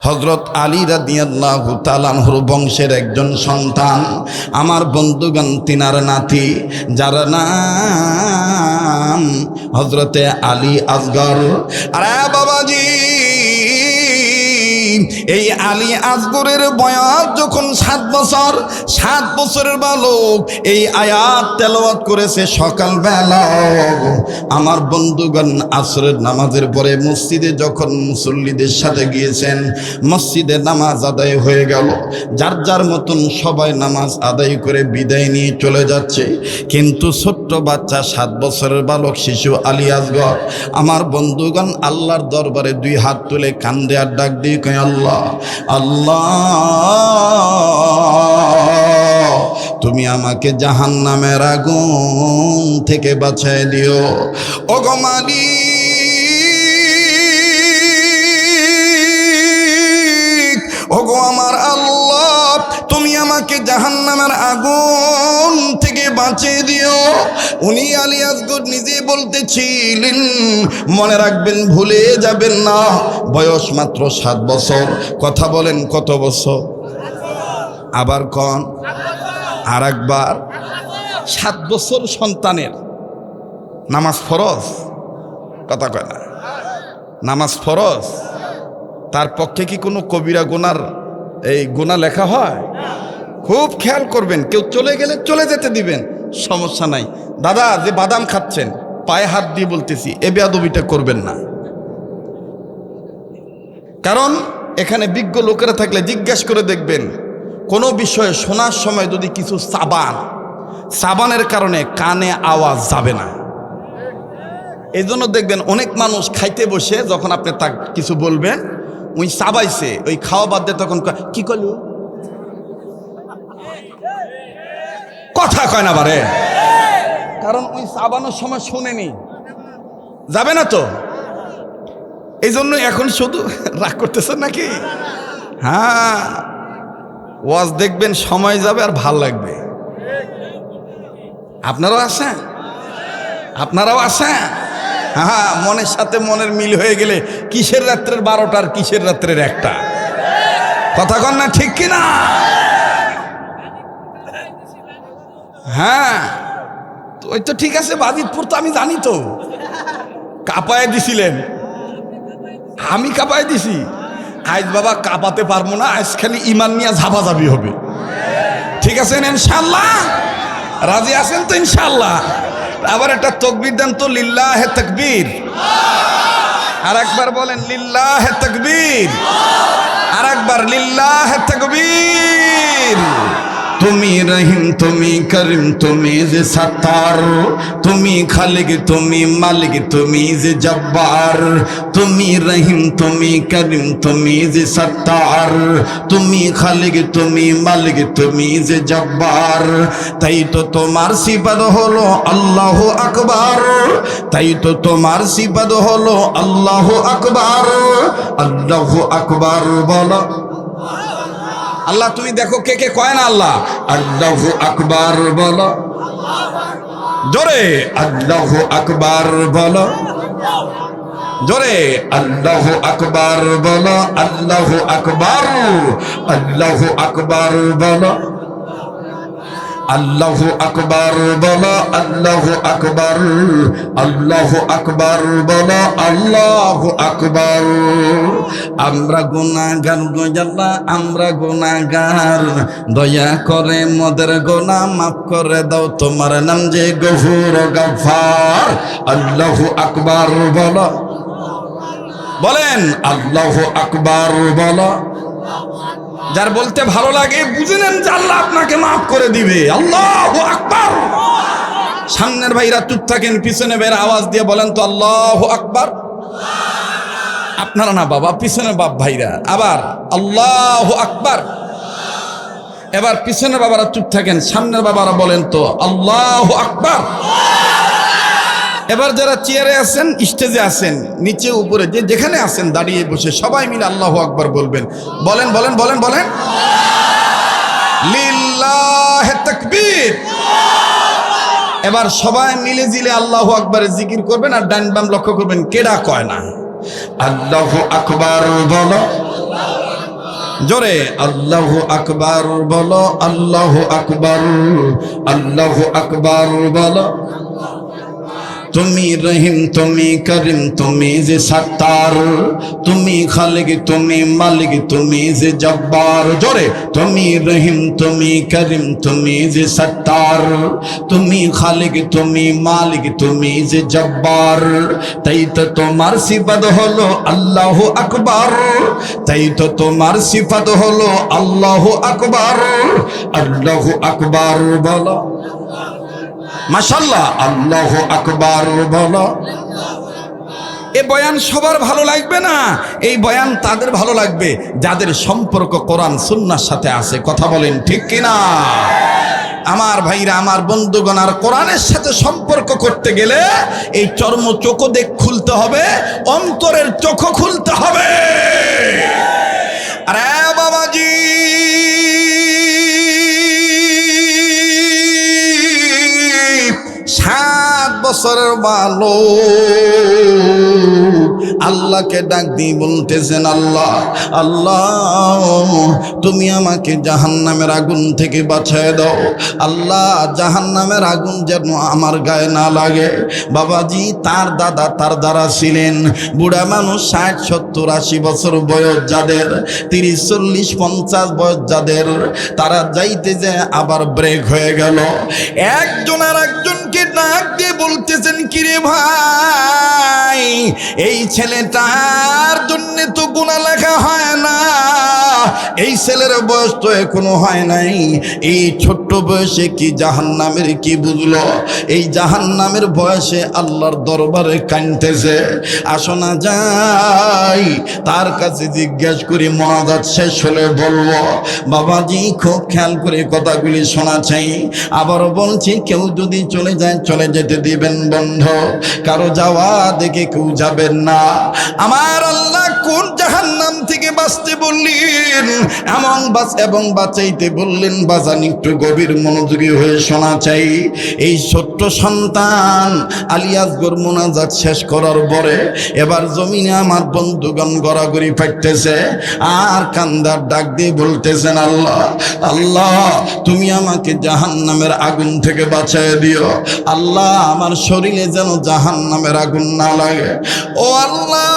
হযরত আলী রাদিয়াল্লাহু তাআলা আনহুর বংশের একজন সন্তান। আমার বন্ধুগণ, তিনার নাতি, যার নাম হযরতে আলী আসগর। আরে বাবাজি, এই আলী আসগরের বয়স যখন 7 বছর, 7 বছরের বালক এই আয়াত তেলাওয়াত করেছে সকালবেলা। আমার বন্ধুগণ, আসরের নামাজের পরে মসজিদে যখন মুসল্লিদের সাথে গিয়েছেন, মসজিদে নামাজ আদায় হয়ে গেল। যার যার মতন সবাই নামাজ আদায় করে বিদায় নিয়ে চলে যাচ্ছে। কিন্তু ছোট্ট বাচ্চা 7 বছরের বালক শিশু আলী আসগর, আমার বন্ধুগণ, আল্লাহর দরবারে 2 হাত তুলে কান্দে আর ডাক দিয়ে কয়, আল্লাহ আল্লাহ, তুমি আমাকে জাহান্নামের আগুন থেকে বাঁচায় দিও। ওগো মালিক, ওগো আমার আল্লাহ, তুমি আমাকে জাহান্নামের আগুন থেকে বাঁচিয়ে দিও। উনি আলী আসগর নিজে বলতেছিলেন, মনে রাখবেন, ভুলে যাবেন না, বয়স মাত্র 7 বছর। কথা বলেন, কত বছর? আবার কোন আর একবার? 7 বছর সন্তানের নামাজ ফরজ। কথা কয় না? নামাজ ফরজ। তার পক্ষে কি কোনো কবিরা গুনার এই গুনাহ লেখা হয়? খুব খেয়াল করবেন, কেউ চলে গেলে চলে যেতে দিবেন, সমস্যা নাই। দাদা, যে বাদাম খাচ্ছেন, পায়ে হাত দিয়ে বলতেছি, এ বেয়াদবিটা করবেন না। কারণ এখানে বিজ্ঞ লোকেরা থাকলে জিজ্ঞাসা করে দেখবেন, কোনো বিষয়ে শোনার সময় যদি কিছু সাবানের কারণে কানে আওয়াজ যাবে না। এই জন্য দেখবেন অনেক মানুষ খাইতে বসে যখন আপনি তা কিছু বলবেন, ওই চাবাইছে, ওই খাওয়া বাদ দিয়ে তখন কি করলু, কথা কয় না বারে, কারণ ওই চাবানোর সময় শুনেনি, যাবে না তো। এই জন্য এখন শুধু রাগ করতেছেন নাকি? হ্যাঁ, ওয়াজ দেখবেন, সময় যাবে আর ভাল লাগবে। আপনারাও আসেন, আপনারাও আসেন। হ্যাঁ, মনের সাথে মনের মিল হয়ে গেলে কিসের রাত্রের 12টা আর কিসের রাত্রের 1টা? কথা কন না, ঠিক কিনা? হ্যাঁ, তো ওই তো ঠিক আছে, বাজিতপুর তো আমি জানি তো। কাঁপায় দিছিলেন, আমি কাঁপায় দিছি। আজ বাবা কাঁপাতে পারবো না, আজ খালি ইমান নিয়ে ঝাপাঝাপি হবে। ঠিক আছে ইনশাআল্লাহ? রাজি আছেন তো ইনশাআল্লাহ? আবার একটা তাকবীর দেন তো, লিল্লাহে তাকবীর। আর একবার বলেন, লিল্লাহে তাকবীর। আর একবার, লিল্লাহে তাকবীর। তুমি রহিম, তুমি করিম, তুমি যে সত্তার, তুমি খালিক, তুমি মালিক, তুমি যে জব্বার। তুমি রহিম, তুমি করিম, তুমি যে সত্তার, তুমি খালিক, তুমি মালিক, তুমি যে জব্বার। তাই তো তোমার সিফাত হলো আল্লাহু আকবার। তাই তো তোমার সিফাত হলো আল্লাহু আকবার। আল্লাহু আকবার বলো। আল্লাহ, তুমি দেখো কে কে কয় না আল্লাহ? আল্লাহু আকবার বলো জোরে, আল্লাহু আকবার বলো জোরে, আল্লাহু আকবার বলো, আল্লাহু আকবার, আল্লাহু আকবার বলো, আল্লাহু আকবার বলো, আল্লাহু আকবার, আল্লাহু আকবার বলো, আল্লাহু আকবার। আমরা গুনাহগার গো আল্লাহ, আমরা গুনাহগার, দয়া করে মোদের গুনাহ মাফ করে দাও, তোমার নাম যে গফুর গফফার। আল্লাহু আকবার বলো, বলেন আল্লাহু আকবার বলো। যার বলতে ভালো লাগে বুঝে নেন যে আল্লাহ আপনাকে মাফ করে দিবে। আল্লাহু আকবার। সামনের ভাইরা চুপ থাকেন, পিছনে ভাইরা আওয়াজ দিয়ে বলেন তো আল্লাহু আকবার। আপনারা না বাবা, পিছনে বাপ ভাইরা আবার আল্লাহু আকবার। এবার পিছনের বাবারা চুপ থাকেন, সামনের বাবারা বলেন তো আল্লাহু আকবার। এবার যারা চেয়ারে আছেন, স্টেজে আছেন, নিচে উপরে যে যেখানে আছেন, দাঁড়িয়ে বসে সবাই মিলে আল্লাহু আকবার বলবেন। বলেন বলেন বলেন বলেন, লিল্লাহে তাকবীর। এবার সবাই মিলে জিলে আল্লাহু আকবারের জিকির করবেন, আর ডান বাম লক্ষ্য করবেন কেডা কয় না। আল্লাহু আকবার বলো, জোরে আল্লাহু আকবার বলো, আল্লাহু আকবার, আল্লাহু আকবার বলো। তুমি রহিম, তুমি করিম, তুমি যে সত্তার, তুমি খালিক, তুমি মালিক, তুমি যে জব্বার। জোরে তুমি রহিম, তুমি করিম, তুমি যে সত্তার, তুমি খালিক, তুমি মালিক, তুমি যে জব্বার। তাই তো তোমার সিফাত হলো আল্লাহু আকবার, তাই তো তোমার সিফাত হলো আল্লাহু আকবার। আল্লাহু আকবার বলো, মাশাআল্লাহ, আল্লাহু আকবার বলো। এই বয়ান সবার ভালো লাগবে না, এই বয়ান তাদের ভালো লাগবে যাদের সম্পর্ক কোরআন সুন্নাহর সাথে আছে। কথা বলেন ঠিক কিনা? আমার ভাইরা, আমার বন্ধুগণ, আর কোরআনের সাথে সম্পর্ক করতে গেলে এই চর্ম চোখ দেখ খুলতে হবে, অন্তরের চোখ খুলতে হবে। আরে বাবাজি, 7 বছরের বালক আল্লাহকে ডাক দিয়ে বলতেছেন, আল্লাহ আল্লাহ, তুমি আমাকে জাহান্নামের আগুন থেকে বাঁচায় দাও। আল্লাহ, জাহান্নামের আগুন যেন আমার গায়ে না লাগে। বাবাজি, তার দাদা তার দ্বারা ছিলেন বুড়া মানুষ, 60, 70, 80 বছর বয়স যাদের, 30, 40, 50 বয়স যাদের, তারা যাইতে যায় আবার ব্রেক হয়ে গেল। একজন আর একজনকে ডাক দিয়ে বলতেছেন, কিরে ভাই, এই ছেলেটার জন্য তো গুনাহ লেখা হয় না, এই ছেলের বয়স তো এখনো হয় নাই, এই ছোট্ট বয়সে কি জাহান্নামের কি বুঝলো? এই জাহান্নামের বয়সে আল্লাহর দরবারে কাঁদতেছে। আসো না যাই তার কাছে জিজ্ঞেস করি, মোনাজাত শেষ হলে বলবো। বাবাজি, খুব খেয়াল করে কথাগুলি শোনা চাই। আবারও বলছি, কেউ যদি চলে যায় চলে যেতে দিবেন বন্ধ, কারো যাওয়া দেখে কেউ যাবেন না। আমার আল্লাহ কোন জাহান্নাম থেকে বাঁচতে বললেন এবং বাঁচাইতে বললেন, বাজান একটু গভীর মনোযোগী হয়ে শোনা চাই। এই ছোট্ট সন্তান আলী আসগর মোনাজাত শেষ করার পরে এবার জমিনে আমার বন্ধুগণ গড়াগড়ি ফাটতেছে আর কান্দার ডাক দিয়ে বলতেছেন, আল্লাহ আল্লাহ, তুমি আমাকে জাহান্নামের আগুন থেকে বাঁচায় দিও। আল্লাহ, আমার শরীরে যেন জাহান্নামের আগুন না লাগে। ও আল্লাহ,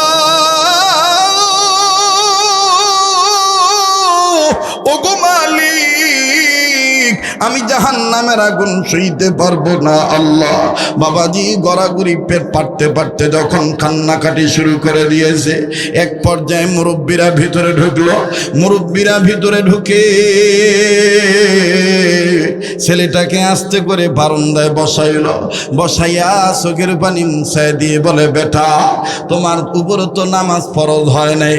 ওগো মালিক, আমি জাহান্নামের আগুন সইতে পারবো না। আল্লাহ, বাবাজি গড়াগড়ি পেট পাটতে পাটতে যখন কান্নাকাটি শুরু করে দিয়েছে, এক পর্যায়ে মুরব্বীরা ভিতরে ঢুকলো। মুরব্বীরা ভিতরে ঢুকে ছেলেটাকে আস্তে করে বারান্দায় বসাইয়া চোখের পানি মুছায় দিয়ে বলে, বেটা, তোমার উপরে তো নামাজ ফরজ হয় নাই,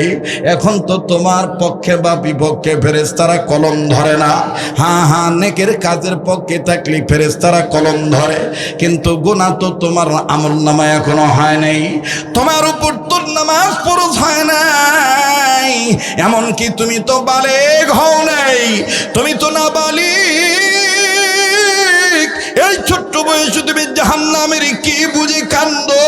এখন তো তোমার পক্ষে বা বিপক্ষে ফেরেশতারা কলম ধরে না। হ্যাঁ, নেকের কাজের পক্ষে থাকলে ফেরেশতারা কলম ধরে, কিন্তু গুনাহ তো তোমার আমলনামায় এখনো হয় নাই। তোমার উপর তো নামাজ ফরজ হয় নাই, এমনকি তুমি তো বালেগ হও নাই, তুমি তো না বালিগ। এই ছোট্ট বয়সে তুমি জাহান্নামের কি বুঝি কান্দো?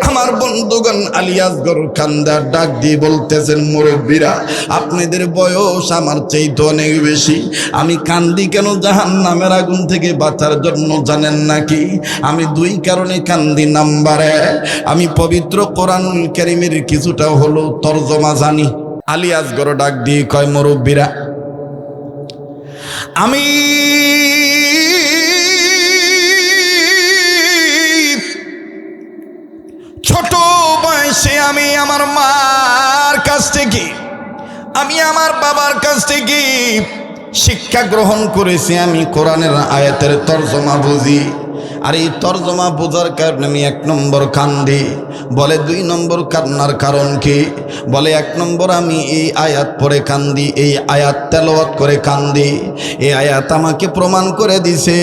আমার বন্ধুগণ আলী আসগর কান্দার ডাক দিয়ে বলতেছেন, মুরব্বীরা, আপনাদের বয়স আমার চাইতে অনেক বেশি, আমি কান্দি কেন জাহান্নামের আগুন থেকে বাঁচার জন্য জানেন নাকি? আমি 2 কারণে কান্দি। নাম্বার 1, আমি পবিত্র কোরআন কারীমের কিছুটা হলো তরজমা জানি। আলী আসগর ডাক দিয়ে কয়, মুরব্বীরা, আমি ছোট বয়সে আমি আমার মার কাছ থেকে, আমি আমার বাবার কাছ থেকে শিক্ষা গ্রহণ করেছি। আমি কোরআনের আয়াতের তরজমা বুঝি, আর এই তরজমা বোঝার কারণে আমি 1 নম্বর কান্দি। বলে 2 নম্বর কান্নার কারণ কি? বলে 1 নম্বর, আমি এই আয়াত পড়ে কান্দি, এই আয়াত তেলাওয়াত করে কান্দি। এই আয়াত আমাকে প্রমাণ করে দিছে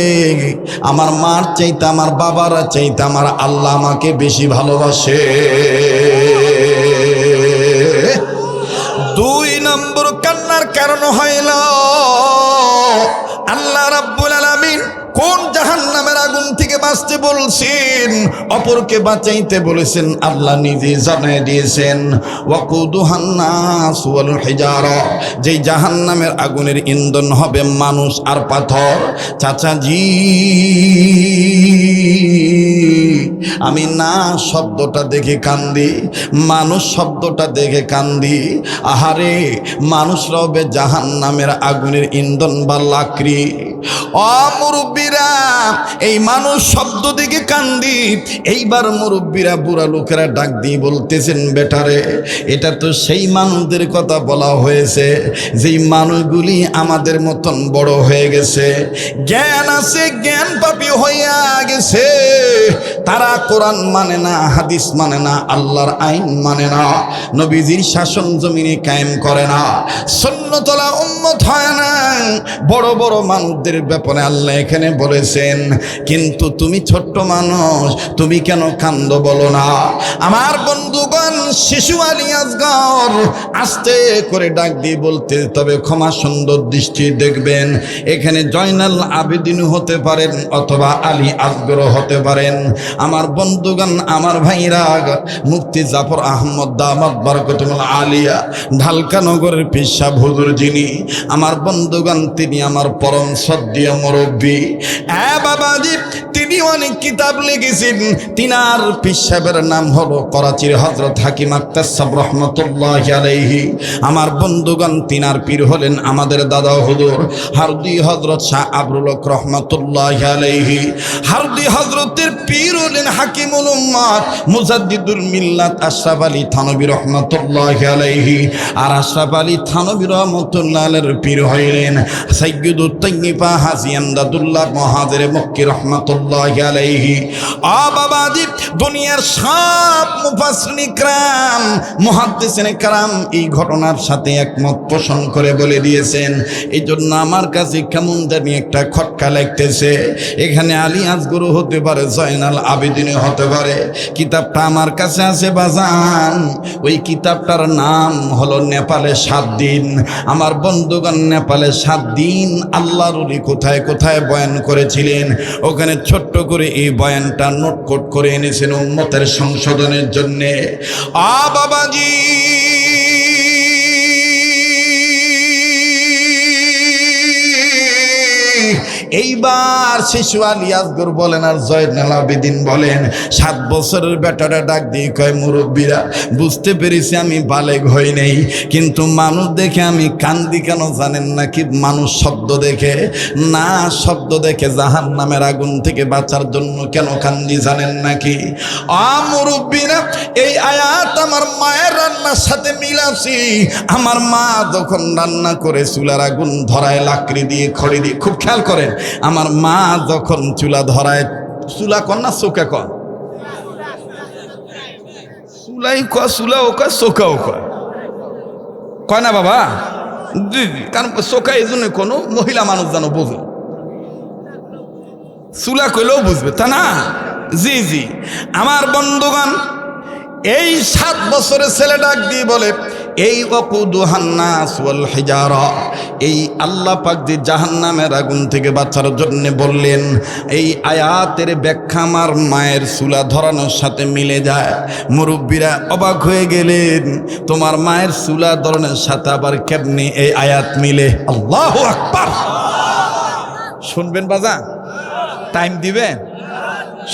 আমার মার চাইতে, আমার বাবার চাইতে আমার আল্লাহ আমাকে বেশি ভালোবাসে। 2 নম্বর কান্নার কারণ হইল, আল্লাহ রাব্বুল আলামিন কোন জাহান্নামের আগুন থেকে বাঁচতে বলছেন, অপরকে বাঁচাইতে বলেছেন, আল্লাহ নিজে জানিয়ে দিয়েছেন ওয়াকুদুহান নাস ওয়াল হিজারা, যেই জাহান্নামের আগুনের ইন্ধন হবে মানুষ আর পাথর। চাচাজি, আমি না শব্দটা দেখে কান্দি, মানুষ শব্দটা দেখে কান্দি। আহারে, মানুষ রবে জাহান্নামের আগুনের ইন্ধন বা লাকড়ি। ও মুরব্বীরা, এই মানুষ শব্দ দেখে কান্দি। এইবার মুরব্বীরা বুড়া লোকেরা ডাক দিয়ে বলতেছেন, বেটারে, এটা তো সেই মানুষদের কথা বলা হয়েছে যেই মানুষগুলি আমাদের মতন বড় হয়ে গেছে, জ্ঞান আছে, জ্ঞান পাপী হইয়া গেছে। তারা কোরআন মানে না, হাদিস মানে না, আল্লাহর আইন মানে না, নবীজির শাসন জমিনে কায়েম করে না, সুন্নতলা উম্মত হয় না। বড় বড় মানুষদের ব্যাপারে আল্লাহ এখানে বলেছেন, কিন্তু তুমি ছোট্ট মানুষ, তুমি কেন কান্দ বলো না? আমার বন্ধুগণ, শিশু আলী আসগর আস্তে করে ডাক দিয়ে বলতে, তবে ক্ষমা সুন্দর দৃষ্টি দেখবেন, এখানে জয়নাল আবেদিন হতে পারেন অথবা আলী আসগর হতে পারেন। আমার বন্ধুগণ, আমার ভাইরা, মুফতি জাফর আহমদ দামাত বরকতুল আলিয়া ঢালকা নগরের পিসাব হুজুর যিনি, আমার বন্ধুগণ, তিনি আমার পরম শ্রদ্ধেয় মুরব্বী। বাবাজি, তিনি অনেক কিতাব লিখেছেন। তিনার পিসাবের নাম হলো করাচির হযরত হাকিম আক্তার সাহেব রহমতুল্লাহ আলাইহি। আমার বন্ধুগণ, তিনার পীর হলেন আমাদের দাদা হুজুর হারদি হযরত শাহ আবরুল হক রহমতুল্লাহ আলাইহি। হারদি হযরতের পীর হলেন হাকিমুল উম্মাত মুজাদ্দিদুল মিল্লাত আশরাফ আলী থানভী রহমতুল্লাহ আলাইহি। আর আশরাফ আলী থানভী রহমতুল্লাহ আলাইহির পীর হইলেন সাইয়্যিদুত তাইয়্যিবা হাজী আমদাদুল্লাহ মুহাজির মক্কি রহমতুল্লাহ আলাইহি। বাবাজি, দুনিয়ার সব মুফাসসিরিন ইকরাম, মুহাদ্দিসিন ইকরাম এই ঘটনার সাথে একমত পোষণ করে বলে দিয়েছেন। এই জন্য আমার কাছে কেমন জানি একটা খটকা লাগতেছে। এখানে আলী আসগর হতে পারে, জয়নাল আবেদিন হতে পারে। কিতাবটা আমার কাছে আছে বাজান, ওই কিতাবটার নাম হলো নেপালে 7 দিন। আমার বন্ধুগণ, নেপালে 7 দিন আল্লাহর ওলি কোথায় কোথায় বয়ান করেছিলেন, ওখানে ছোট্ট করে এই বয়ানটা নোটকোট করে এনেছেন উম্মতের সংশোধনের জন্যে। বাবাজি, এইবার শিশু আলী আসগর বলেন আর জয়নাল আবেদিন বলেন, 7 বছরের বেটারা ডাক দিয়ে কয়, মুরব্বীরা, বুঝতে পেরেছি আমি বালেগ হই নাই, কিন্তু মানুষ দেখে আমি কান্দি কেন জানেন নাকি? মানুষ শব্দ দেখে না, শব্দ দেখে জাহান্নামের আগুন থেকে বাঁচার জন্য কেন কান্দি জানেন নাকি? মুরব্বীরা, এই আয়াত আমার মায়ের রান্নার সাথে মিল আছে। আমার মা যখন রান্না করে চুলার আগুন ধরায় লাকড়ি দিয়ে, খড়ি দিয়ে, খুব খেয়াল করেন, আমার মা যখন চুলা ধরায়, চুলা কন না চোখা কন, চুলাই কয়, চুলাও কয়, চোখাও কয়, কয় না বাবা? জি জি, কারণ চোখা এই জন্য কোনো মহিলা মানুষ যেন বোঝে, চুলা কইলেও বুঝবে, তা না? জি জি, আমার বন্ধুগণ, এই 7 বছরের ছেলে ডাক দিয়ে বলে, এই ওয়াকুদুহান নাস ওয়াল হিজারা, এই আল্লাহ পাক যে জাহান্নামের আগুন থেকে বাঁচার জন্য বললেন, এই আয়াতের ব্যাখ্যা আমার মায়ের চুলা ধরানোর সাথে মিলে যায়। মুরব্বীরা অবাক হয়ে গেলেন, তোমার মায়ের চুলা ধরানোর সাথে আবার কেমনি এই আয়াত মিলে? আল্লাহু আকবার! শুনবেন বাজান? টাইম দিবেন?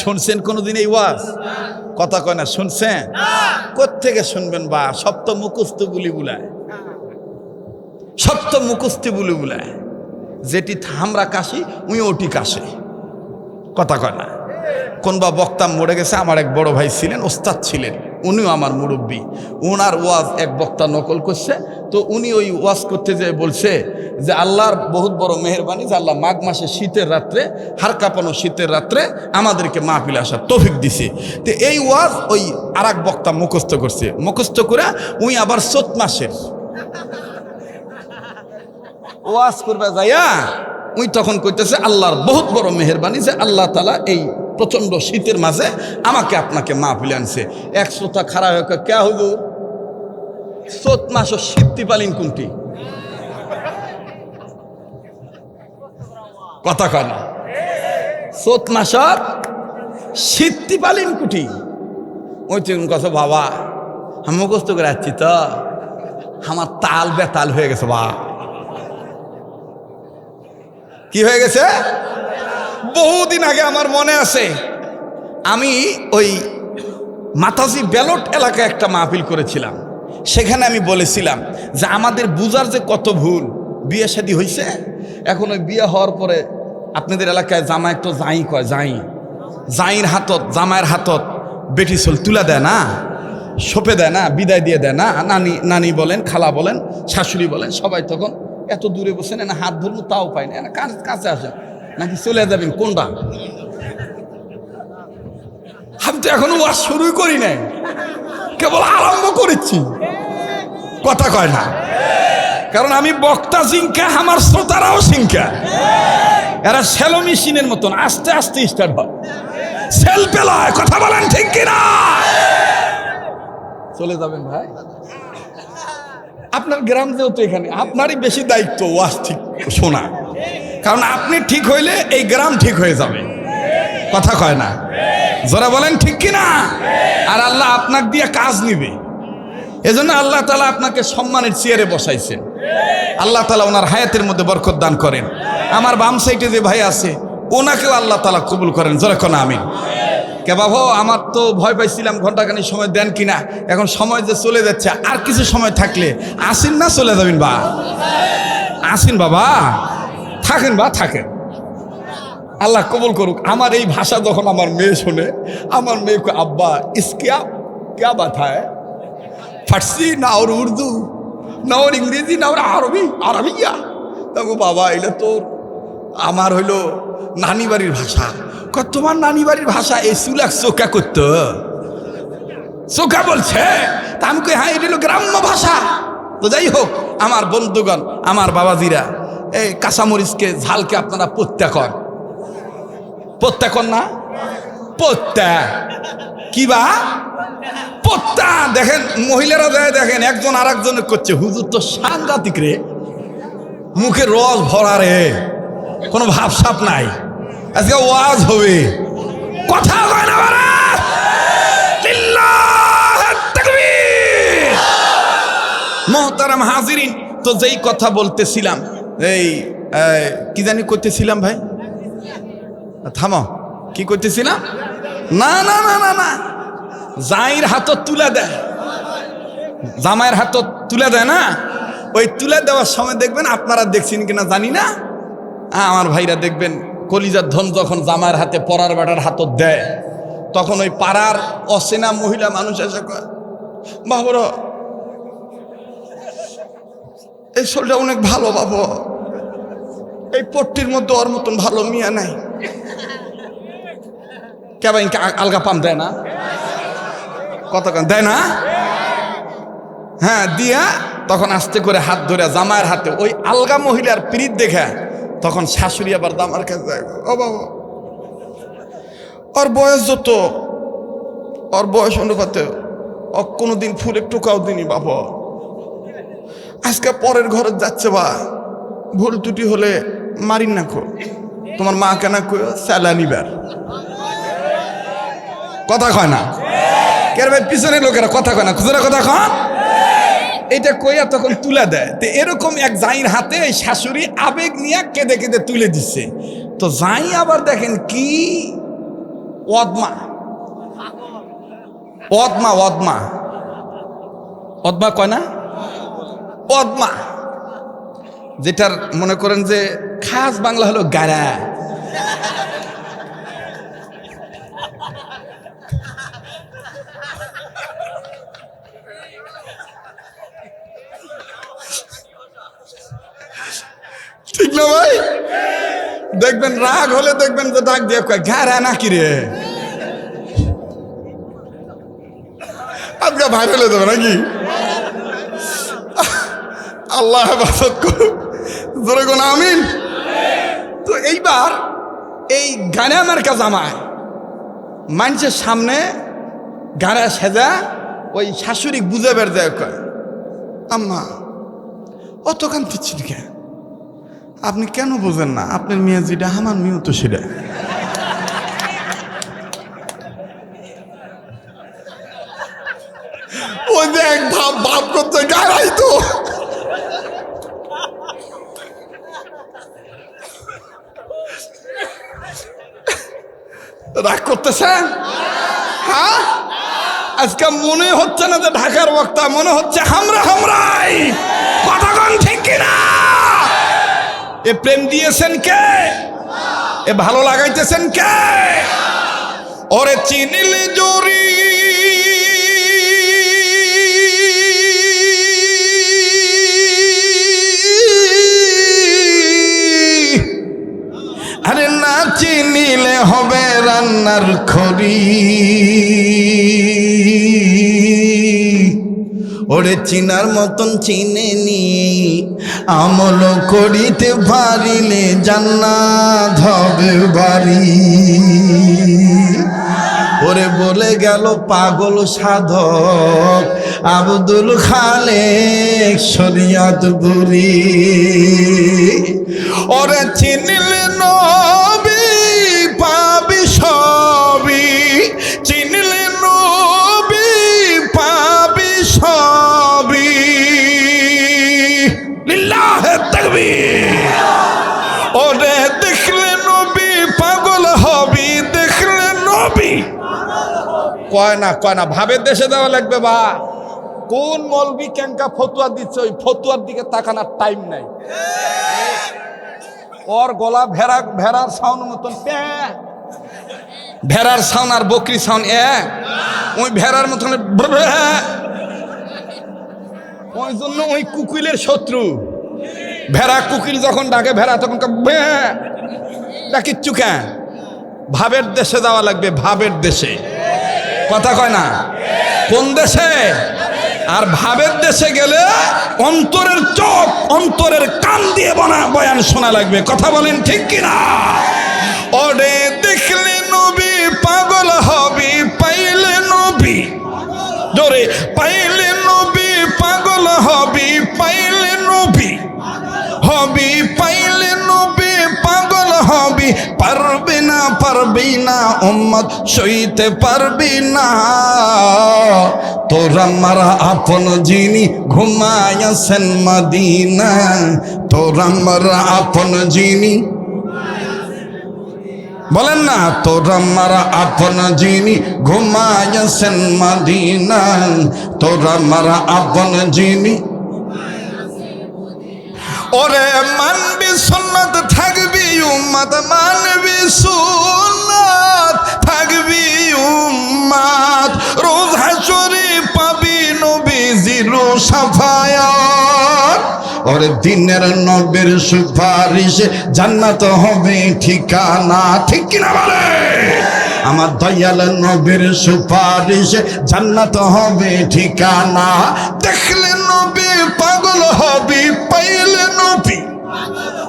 শুনছেন কোনোদিন এই ওয়াজ? কথা কয় না, শুনছেন? কোত্থেকে শুনবেন? বা সব তো মুখস্থ গুলি বুলায়, সব তো মুখস্থ বুলি বুলায়, যেটি থামরা কাশি উই ওটি কাশে, কথা কয় না। কোন বা বক্তা মরে গেছে, আমার এক বড় ভাই ছিলেন, ওস্তাদ ছিলেন, উনিও আমার মুরব্বী। ওনার ওয়াজ এক বক্তা নকল করছে, তো উনি ওই ওয়াজ করতে যেয়ে বলছে যে আল্লাহর বহুত বড় মেহেরবানি যে আল্লাহ মাঘ মাসে শীতের রাত্রে, হাড় কাঁপানো শীতের রাত্রে আমাদেরকে মাহফিলে আসার তৌফিক দিছে। তো এই ওয়াজ ওই আর এক বক্তা মুখস্থ করছে, মুখস্থ করে উই আবার চৈত মাসের ওয়াজ করবে যাইয়া উই তখন কইতেছে আল্লাহর বহুত বড় মেহেরবানি যে আল্লাহ তাআলা এই প্রচন্ড শীতের মাঝে আমাকে আপনাকে মাহফিলে আনছে। এক শ্রোতা খারাপ হয়ে কে হুজুর, চৈত মাস ও শীত পালিন কোনটি? কথা কয় না। চোত মাসর শীতি পালিন কুটি ওই কথা বাবা আমি মুখস্থ করে যাচ্ছি তো আমার তাল বেতাল হয়ে গেছে বা কি হয়ে গেছে বহুদিন আগে আমার মনে আছে আমি ওই মাতাজি ব্যালট এলাকায় একটা মাহফিল করেছিলাম সেখানে আমি বলেছিলাম যে আমাদের বুঝার যে কত ভুল বিয়ে শাদী হয়েছে এখন ওই বিয়ে হওয়ার পরে আপনাদের এলাকায় জামাই তো যাই কয় জাইর হাতত জামাইয়ের হাতত বেটি চল তুলা দেয় না সপে দেয় না বিদায় দিয়ে দেয় না নানি বলেন খালা বলেন শাশুড়ি বলেন সবাই তখন এত দূরে বসে না হাত ধরবো তাও পাই না কাছে আসেন নাকি চলে যাবেন কোনটা আমি তো এখনো ওয়াজ শুরুই করি নাই কেবল আরম্ভ করেছি কথা কয় না কারণ আমি বক্তা সিংকা আমার শ্রোতারাও সিংকা এরা সেলো মেশিনের মতন আস্তে আস্তে স্টার্ট হয় সেল পেলায় কথা বলেন ঠিক কিনা চলে যাবেন ভাই আপনার গ্রাম যেহেতু এখানে আপনারই বেশি দায়িত্ব ওয়াজ ঠিক শোনা কারণ আপনি ঠিক হইলে এই গ্রাম ঠিক হয়ে যাবে কথা কয় না যারা বলেন ঠিক কিনা আর আল্লাহ আপনাকে দিয়ে কাজ নিবে এজন্য আল্লাহ তাআলা আপনাকে সম্মানের চেয়ারে বসাইছেন আল্লাহ তাআলা ওনার হায়াতের মধ্যে বরকত দান করেন আমার বাম সাইডে যে ভাই আছে ওনাকেও আল্লাহ তাআলা কবুল করেন যারা কোন আমিন কে বাবা আমার তো ভয় পাইছিলাম ঘন্টাখানি সময় দেন কিনা এখন সময় যে চলে যাচ্ছে আর কিছু সময় থাকলে আসেন না চলে যাবেন বা আসেন বাবা থাকেন বা থাকেন আল্লাহ কবুল করুক আমার এই ভাষা যখন আমার মেয়ে শোনে আমার মেয়েকে আব্বা ইসকিয়া क्या बात है ফার্সি না ওর উর্দু না ওর ইংরেজি না ওর আরবিয়া তখন বাবা এটা তোর আমার হইলো নানি বাড়ির ভাষা তোমার নানি বাড়ির ভাষা এই সুলাক চোখা করতো চোখা বলছে তা আমি কই হ্যাঁ এটা হলো গ্রাম্য ভাষা তো যাই হোক আমার বন্ধুগণ আমার বাবাজিরা এই কাঁচামরিচকে ঝালকে আপনারা পত্তা কর না পত্তা কি বা পত্তা দেখেন মহিলারা যায় দেখেন একজন আর একজনে করছে হুজুর তো সাংঘাতিক রে মুখে রস ভরা রে কোনো ভাবসাপ নাই আজকে ওয়াজ হবে কথা কয় না বারা লিল্লাহ তাকবীর মুহতারাম হাজিরিন তো যেই কথা বলতেছিলাম এই কি জানি করতেছিলাম ভাই থামো কি করতেছিলাম না না না না না জাইর হাতত তুলে দেয় জামাইয়ের হাতত তুলে দেয় না ওই তুলে দেওয়ার সময় দেখবেন আপনারা দেখছেন কিনা জানি না আমার ভাইরা দেখবেন কলিজার ধন যখন জামাইয়ের হাতে পরার বেটার হাতত দেয় তখন ওই পাড়ার অচেনা মহিলা মানুষ এসে কয় বাবর এই শোলটা অনেক ভালো বাবু এই পট্টির মধ্যে ওর মতন ভালো মিয়া নাই কে ভাই আলগা পাম দেয় না কতক্ষণ দেয় না হ্যাঁ দিয়া তখন আস্তে করে হাত ধরে জামাইয়ের হাতে ওই আলগা মহিলার পিরিত দেখে তখন শাশুড়ি আবার জামার কাছে যায় ও বাবা ওর বয়স যত ওর বয়স অনুপাতে ও কোনোদিন ফুলে টোকাও দিনি বাবা আজকে পরের ঘরে যাচ্ছে বা ভুল ত্রুটি হলে মারিন না খো তোমার মা কেনা কো স্যালানিবার কথা কয় না কেন ভাই পিছনের লোকেরা কথা কয় না খুচরা কথা কন এটা কইয়া তখন তুলে দেয় তো এরকম এক জাইর হাতে শাশুড়ি আবেগ নিয়ে কেঁদে কেঁদে তুলে দিচ্ছে তো জাই আবার দেখেন কি ওদমা ওদমা ওদমা ওদমা কয় না ওদমা যেটার মনে করেন যে খাস বাংলা হলো গাড়া ঠিক না ভাই দেখবেন রাগ হলে দেখবেন যে ডাক দিয়ে কয় ঘাড়া নাকি রে আজকে ভাইরাল হয়ে যাবে নাকি আল্লাহ হেফাজত করুক জোরে কোন আমিন তো এইবার এই গানে মার্কা জামায় মানুষের সামনে গাড়া সেজা ওই শাশুড়ি বুঝে বের দেয় কয় আম্মা অত কান্দিচ্ছেন কেন আপনি কেন বোঝেন না আপনার মেয়ে যেটা আমার মেয়েও তো সেটা রাগ করতেছেন? হ্যাঁ, আজকে মনে হচ্ছে না যে ঢাকার বক্তা, মনে হচ্ছে হামরাই। কথা কোন ঠিক কিনা? এ প্রেম দিয়েছেন কে? এ ভালো লাগাইতেছেন কে? ওরে চিনিলে জরি আরে না চিনিলে হবে রান্নার খড়ি। ওরে চিনার মতন চিনে নি, আমল করিতে পারিলে জান্নাত হবে বাড়ি। ওরে বলে গেল পাগল সাধক আব্দুল খালেক শরিয়তপুরি। ওরে চিনিলে নবী পাবি সবই, চিনিলে নবী পাবি সবই। লিল্লাহে তাকবীর। ওরে দেখলে নবী পাগল হবি, দেখলে নবী কয় না ভাবের দেশে দেওয়া লাগবে। বা কোন মলবি কেঙ্কা ফতুয়া দিচ্ছে, ওই ফতুয়ার দিকে তাকানোর টাইম নাই। ওর গলা ভেড়ার সাউন্ড মতন, ভেড়ার সাউন্ড আর বকরি সাউন্ড ওই ভেড়ার মতন। ওই জন্য ওই কুকিলের শত্রু। ভেড়া কুকিল যখন ডাকে ভেড়া তখন ডাকিচ্ছু কেন? ভাবের দেশে যাওয়া লাগবে, ভাবের দেশে। কথা কয় না? কোন দেশে? আর ভাবের দেশে গেলে অন্তরের চোখ, অন্তরের কান দিয়ে বয়ান শোনা লাগবে। কথা বলেন ঠিক কিনা? ওরে দেখলে নবী পাগল হবি, পাইলে নবী জোরে, পাইলে নবী পাগল হবি, পাইলে নবী হবি, পাইলে নবী পাগল হবি। পারবি না উম্মত সইতে পারবি না। তোরা মারা আপন যিনি ঘুমায়াছেন মদিনা, তোরা মারা আপন যিনি, বলেন না, তোরা মারা আপন যিনি ঘুমায়াছেন মদিনা, তোরা মারা আপন যিনি। ওরে মানবি সুন্নাত থাকবি উম্মত, মানবি সুন্নাত থাকবি উম্মত। রোজ হাসরে পাবি নবীজির শাফায়াত। ওরে দিনের নবীর সুপারিশে জান্নাত হবে ঠিকানা। ঠিক কিনা বলে? আমার দয়াল নবীর সুপারিশে জান্নাত হবে ঠিকানা। দেখলে নবী পাগল হবি, পাইলে নবী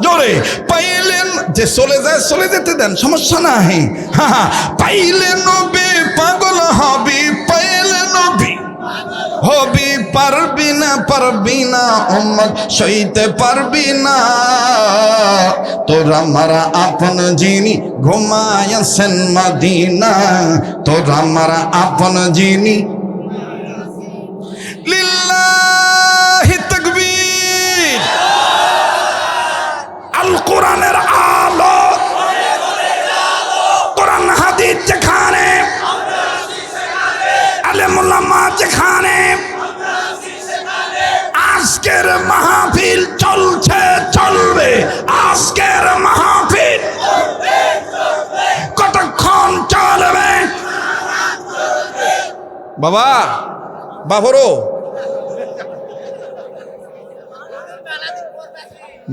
জোরে, পাইলেন যে চলে যায় চলে যেতে দেন, সমস্যা নাই। হ্যাঁ, পাইলে নবী পাগল হবি, পাইলে নবী হবি। পারবি না উম্মত সইতে পারবি না। তোরা মারা আপন যিনি ঘুমায়াছেন মদিনা, তোরা মারা আপন যিনি। লিল্লাহি তাকবীর। আল কোরআনের আলো, কোরআন হাদিস যেখানে, আলেম উলামা যেখানে, আজকের মাহফিল চলছে চলবে, আজকের মাহফিল কতক্ষণ চলবে? বাবা বাবরো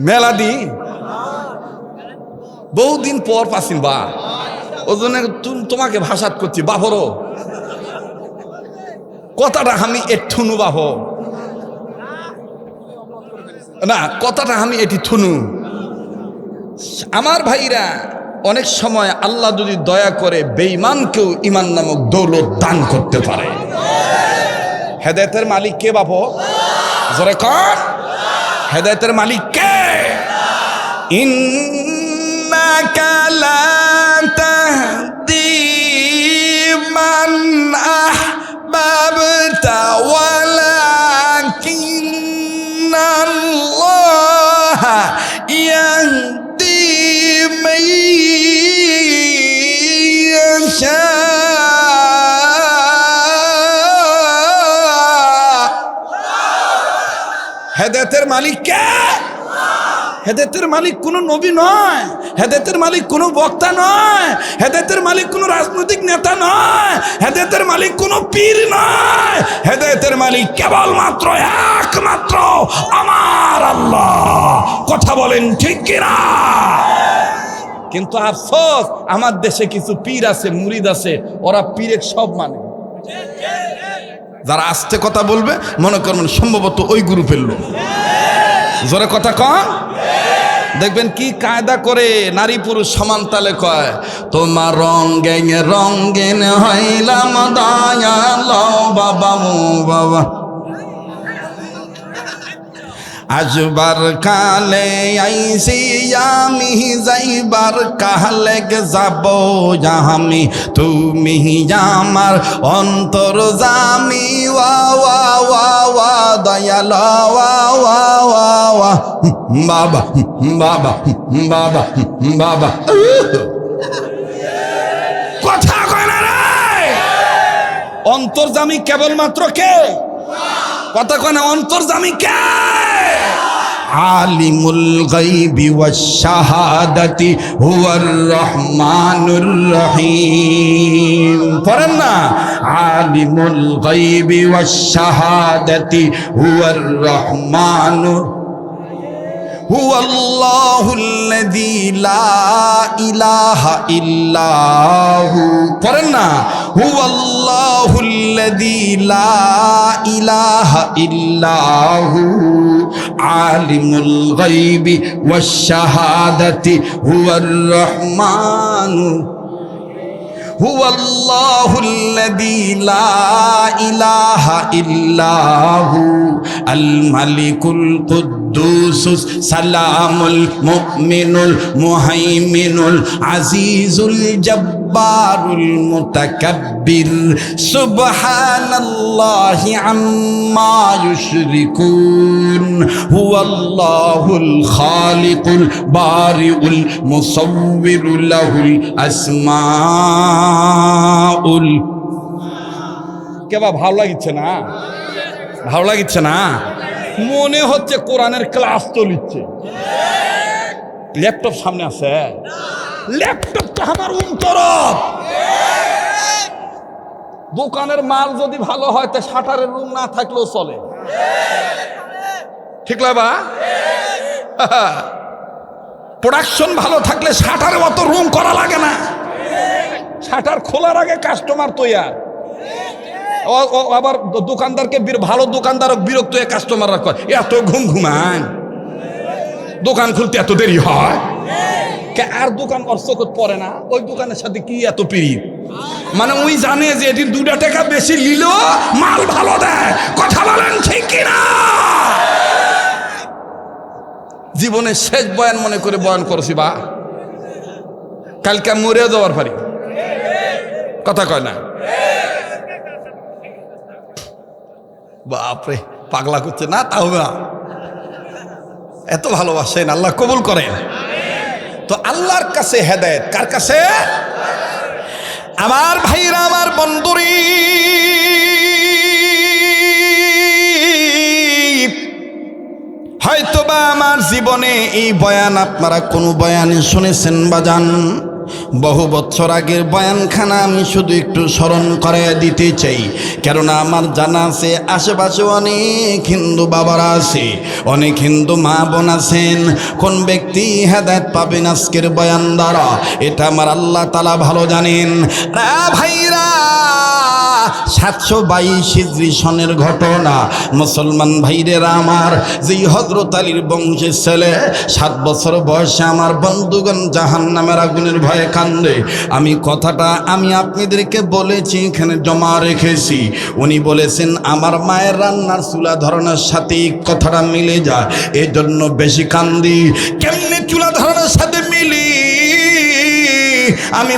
মেলাদি বহুদিন পর পাচ্ছি বা, ওই জন্য তোমাকে ভাষাত করছি বাবরো। কথাটা আমি এঠুনু বাহ না, কথাটা আমি এটি থুনু। আমার ভাইরা, অনেক সময় আল্লাহ যদি দয়া করে বেঈমানকেও ঈমান নামক দৌলত দান করতে পারে। হেদায়েতের মালিক কে বাপ? জোরে কর, হেদায়েতের মালিক কে? ইন্নাকা লা তাহদি মান আহবাবতা ওয়ালাকিন্নাল্লাহা ইয়াহদি মান হেদায়েতের মালিক কে? হেদায়েতের মালিক কোনো নবী নয়, হেদায়েতের মালিক কোনো বক্তা নয়, হেদায়েতের মালিক কোনো রাজনৈতিক নেতা নয়, হেদায়েতের মালিক কোনো পীর নয়। হেদায়েতের মালিক কেবলমাত্র একমাত্র আমার আল্লাহ। কথা বলেন ঠিক কিনা? কিন্তু আফসোস, আমার দেশে কিছু পীর আছে, মুরিদ আছে, ওরা পীরের সব মানে। যারা আস্তে কথা বলবে মনে করবেন সম্ভবত ওই গ্রুপের লোক। জোরে কথা কন। দেখবেন কি কায়দা করে নারী পুরুষ সমান তালে কয়, তোমার রঙ্গেন রঙ্গেন হইলাম দয়াল বাবা মো বাবা, আজবার কালে আইসি আমি যাইবার কালে যাব আমি, তুমি আমার অন্তর জামি ওয়া ওয়া ওয়া ওয়া দয়াল ওয়া ওয়া ওয়া ওয়া বাবা বাবা বাবা বাবা। কথা কয় না রে? অন্তর্জামী কেবলমাত্র কে? কথা কয় না? অন্তর্জামী কে? আলিমুল গায়বি ওয়াশ শাহাদাতি হুয়ার রহমানুর রহিম। পড়েন না, আলিমুল গায়বি ওয়াশ শাহাদাতি হুয়ার রহমানুর হুয়াল্লাহুল্লাযী লা ইলাহা ইল্লাহু। পড়েন না, হুয়াল্লাহুল্লাযী লা ইলাহা ইল্লাহু আলিমুল গায়বি ওয়াশ শাহাদাতি হুয়ার রহমানু হুয়াল্লাহুল্লাযী লা ইলাহা ইল্লাহু আল মালিকুল কুদ্দুসুস সালামুল মুমিনুল মুহাইমিনুল আজিজুল জব্বারুল মুতাকাব্বির সুবহানাল্লাহি আম্মা ইউশরিকুন হুয়াল্লাহুল খালিকুল বারিউল মুসাউবিরু লাহুল আসমাউল। কেবা ভালো লাগিচ্ছে না? ভালো লাগিচ্ছে না? মনে হচ্ছে কোরআনের ক্লাস চলিচ্ছে। ল্যাপটপ সামনে আছে, ল্যাপটপটা আমার তরফ। দোকানের মাল যদি ভালো হয় তা শাটারের রুম না থাকলেও চলে, ঠিক বা? প্রোডাকশন ভালো থাকলে শাটারের মতো রুম করা লাগে না। শাটার খোলার আগে কাস্টমার তৈয়ার। আবার দোকানদারকে, ভালো দোকানদার বিরক্ত হয়ে কাস্টমাররা কয় এত ঘুম ঘুমান, দোকান খুলতে এত দেরি হয়। আর দোকান অর্থ পড়ে না, ওই দোকানের সাথে কি এত পিড়িত? মানে ওই জানে যে এটি 2 টাকা বেশি নিল মাল ভালো দেয়। কথা বলেন ঠিক কিনা? জীবনের শেষ বয়ান মনে করে বয়ান করছি বা কালকে মরে যাওয়ার পারি। কথা কয় না? বাপরে, পাগলা করছে না? তাও না, এত ভালোবাসেন, আল্লাহ কবুল করেন। তো আল্লাহর কাছে হেদায়েত, কার কাছে? আমার ভাইরা, আমার বন্ধুরি, হয়তোবা আমার জীবনে এই বয়ান আপনারা কোনো বয়ানে শুনেছেন বা জান। বহু বছর আগের বয়ানখানা আমি শুধু একটু স্মরণ করে দিতে চাই, কেননা আমার জানা আছে আশেপাশে অনেক হিন্দু বাবারা আছে, অনেক হিন্দু মা বোন আছেন। কোন ব্যক্তি হেদায়েত পাবেন আজকের বয়ান দ্বারা, এটা আমার আল্লাহ তাআলা ভালো জানেন। ভাইরা, 722 হিজরি সনের ঘটনা। মুসলমান ভাইরেরা আমার, যেই হযরত আলীর বংশের ছেলে 7 বছর বয়সে আমার বন্ধুগণ জাহান্নামের আগুনের ভয়ে কান্দে। আমি কথাটা আমি আপনাদেরকে বলেছি, এখানে জমা রেখেছি। উনি বলেছেন আমার মায়ের রান্নার চুলা ধরানোর সাথে কথাটা মিলে যায়, এই জন্য বেশি কান্দি। কেমনে চুলা ধরানোর সাথে মিলি? আমি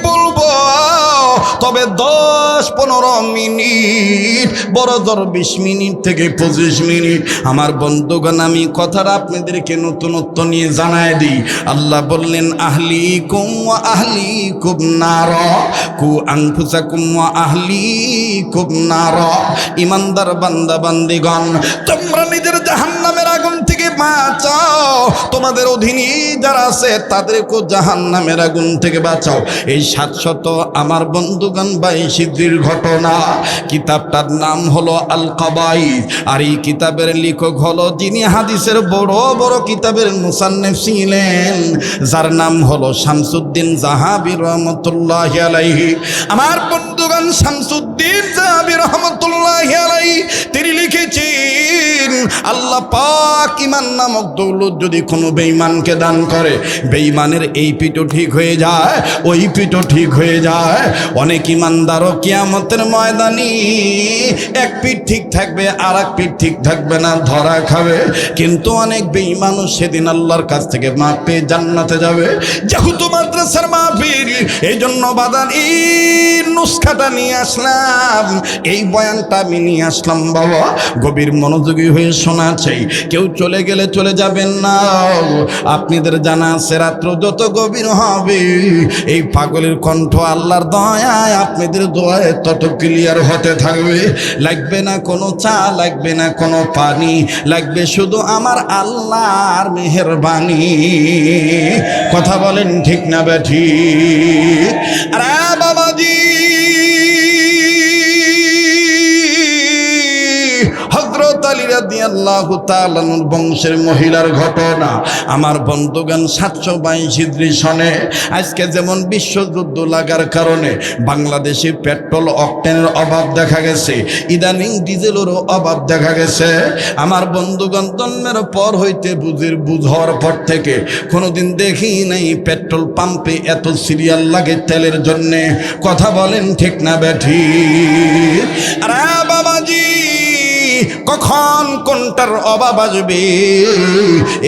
বলবো তবে 10-15 মিনিট, বড় জোর 20 মিনিট থেকে 25 মিনিট। আমার বন্ধুগণ, আমি কথাটা আপনাদেরকে নতুনত্ব নিয়ে জানায় দিই। আল্লাহ বললেন, আহলিকুম ওয়া আহলিকুম নার, কু আনফুসাকুম ওয়া আহলিকুম নার। ইমানদার বান্দা বান্দিগণ, তোমরা নিজের জাহান্নামের আগুন থেকে বাঁচাও, তোমাদের অধীনে যারা আছে তাদেরকেও জাহান্নামের আগুন থেকে বাঁচাও। এই 700 আমার বন্ধুগণ 22 হিজরির ঘটনা। কিতাবটার নাম হলো আল কাবাইস। আর এই কিতাবের লেখক হলো যিনি হাদিসের বড় বড় কিতাবের মুসান্নিফ ছিলেন, যার নাম হলো শামসুদ্দিন জাহাবী রহমতুল্লাহি আলাইহি। আমার বন্ধুগণ, শামসুদ্দিন জাহাবী রহমতুল্লাহি আলাইহি তিনি লিখেছেন, আল্লাহ পাক ঈমান নামক দৌলত যদি কোনো বেঈমানকে দান করে, বেঈমানের এই পিঠও ঠিক হয়ে যায়, ওই পিঠও ঠিক হয়ে যায়। অনেক ঈমানদারও কিয়ামতের ময়দানে এক পিঠ ঠিক থাকবে, আর এক পিঠ ঠিক থাকবে না, ধরা খাবে। কিন্তু অনেক বেঈমানও সেদিন আল্লাহর কাছ থেকে মাপ পেয়ে জান্নাতে যাবে। যেহেতু মাদ্রাসার মাহফিল, এই জন্য বাদান এই নুসখাটা নিয়ে আসলাম, এই বয়ানটা আমি নিয়ে আসলাম। বাবা, গভীর মনোযোগী হয়ে শোনা চাই। কেউ চলে গেলে চলে যাবেন না। আপনাদের জানা আছে, রাত্র যত গভীর হবে, এই পাগলের কণ্ঠ আল্লাহর দয়ায়, আপনাদের দোয়ায় তত ক্লিয়ার হতে থাকবে। লাগবে না কোনো চা, লাগবে না কোনো পানি, লাগবে শুধু আমার আল্লাহর মেহেরবানি। কথা বলেন ঠিক না বেঠিক? আরে বাবাজি, হযরত আলী রাদিয়াল্লাহু তাআলা বংশের মহিলার ঘটনা। আমার বন্ধুগণ, 722 হিজরি সনে আজকে যেমন বিশ্বযুদ্ধ লাগার কারণে বাংলাদেশে পেট্রোল অকটেনের অভাব দেখা গেছে, ইদানিং ডিজেলেরও অভাব দেখা গেছে। আমার বন্ধুগণ, জন্মের পর হইতে বুঝ হওয়ার পর থেকে কোনোদিন দেখি নাই পেট্রোল পাম্পে এত সিরিয়াল লাগে তেলের জন্যে। কথা বলেন ঠিক না বেঠিক? আরে বাবাজি, কখন কোনটার অভাব আসবে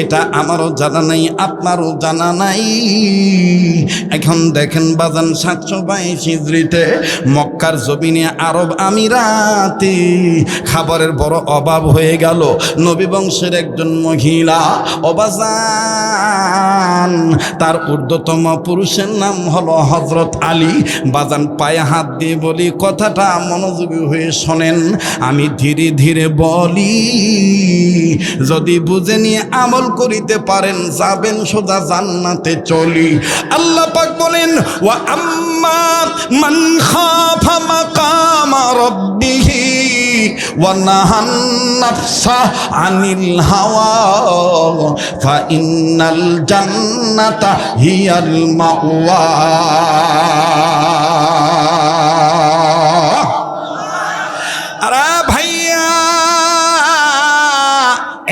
এটা আমারও জানা নাই, আপনারও জানা নাই। এখন দেখেন বাজান, 722 হিজরিতে মক্কার জমিনে আরব আমিরাতে খাবারের বড় অভাব হয়ে গেল। নবী বংশের একজন মহিলা অবাজান, তার ঊর্ধ্বতম পুরুষের নাম হলো হযরত আলী। বাজান, পায়ে হাত দিয়ে বলি, কথাটা মনোযোগী হয়ে শোনেন। আমি ধীরে ধীরে বলি, যদি বুঝে নিয়ে আমল করিতে পারেন, যাবেন সোজা জান্নাতে চলি। আল্লাহ পাক বলেন, ওয়া আম্মা মান খাফা মাকামা রাব্বিহি ওয়া নাহান নাফসা আনিল হাওয়া ফা ইন্নাল জান্নাতা হিয়াল মাওয়া।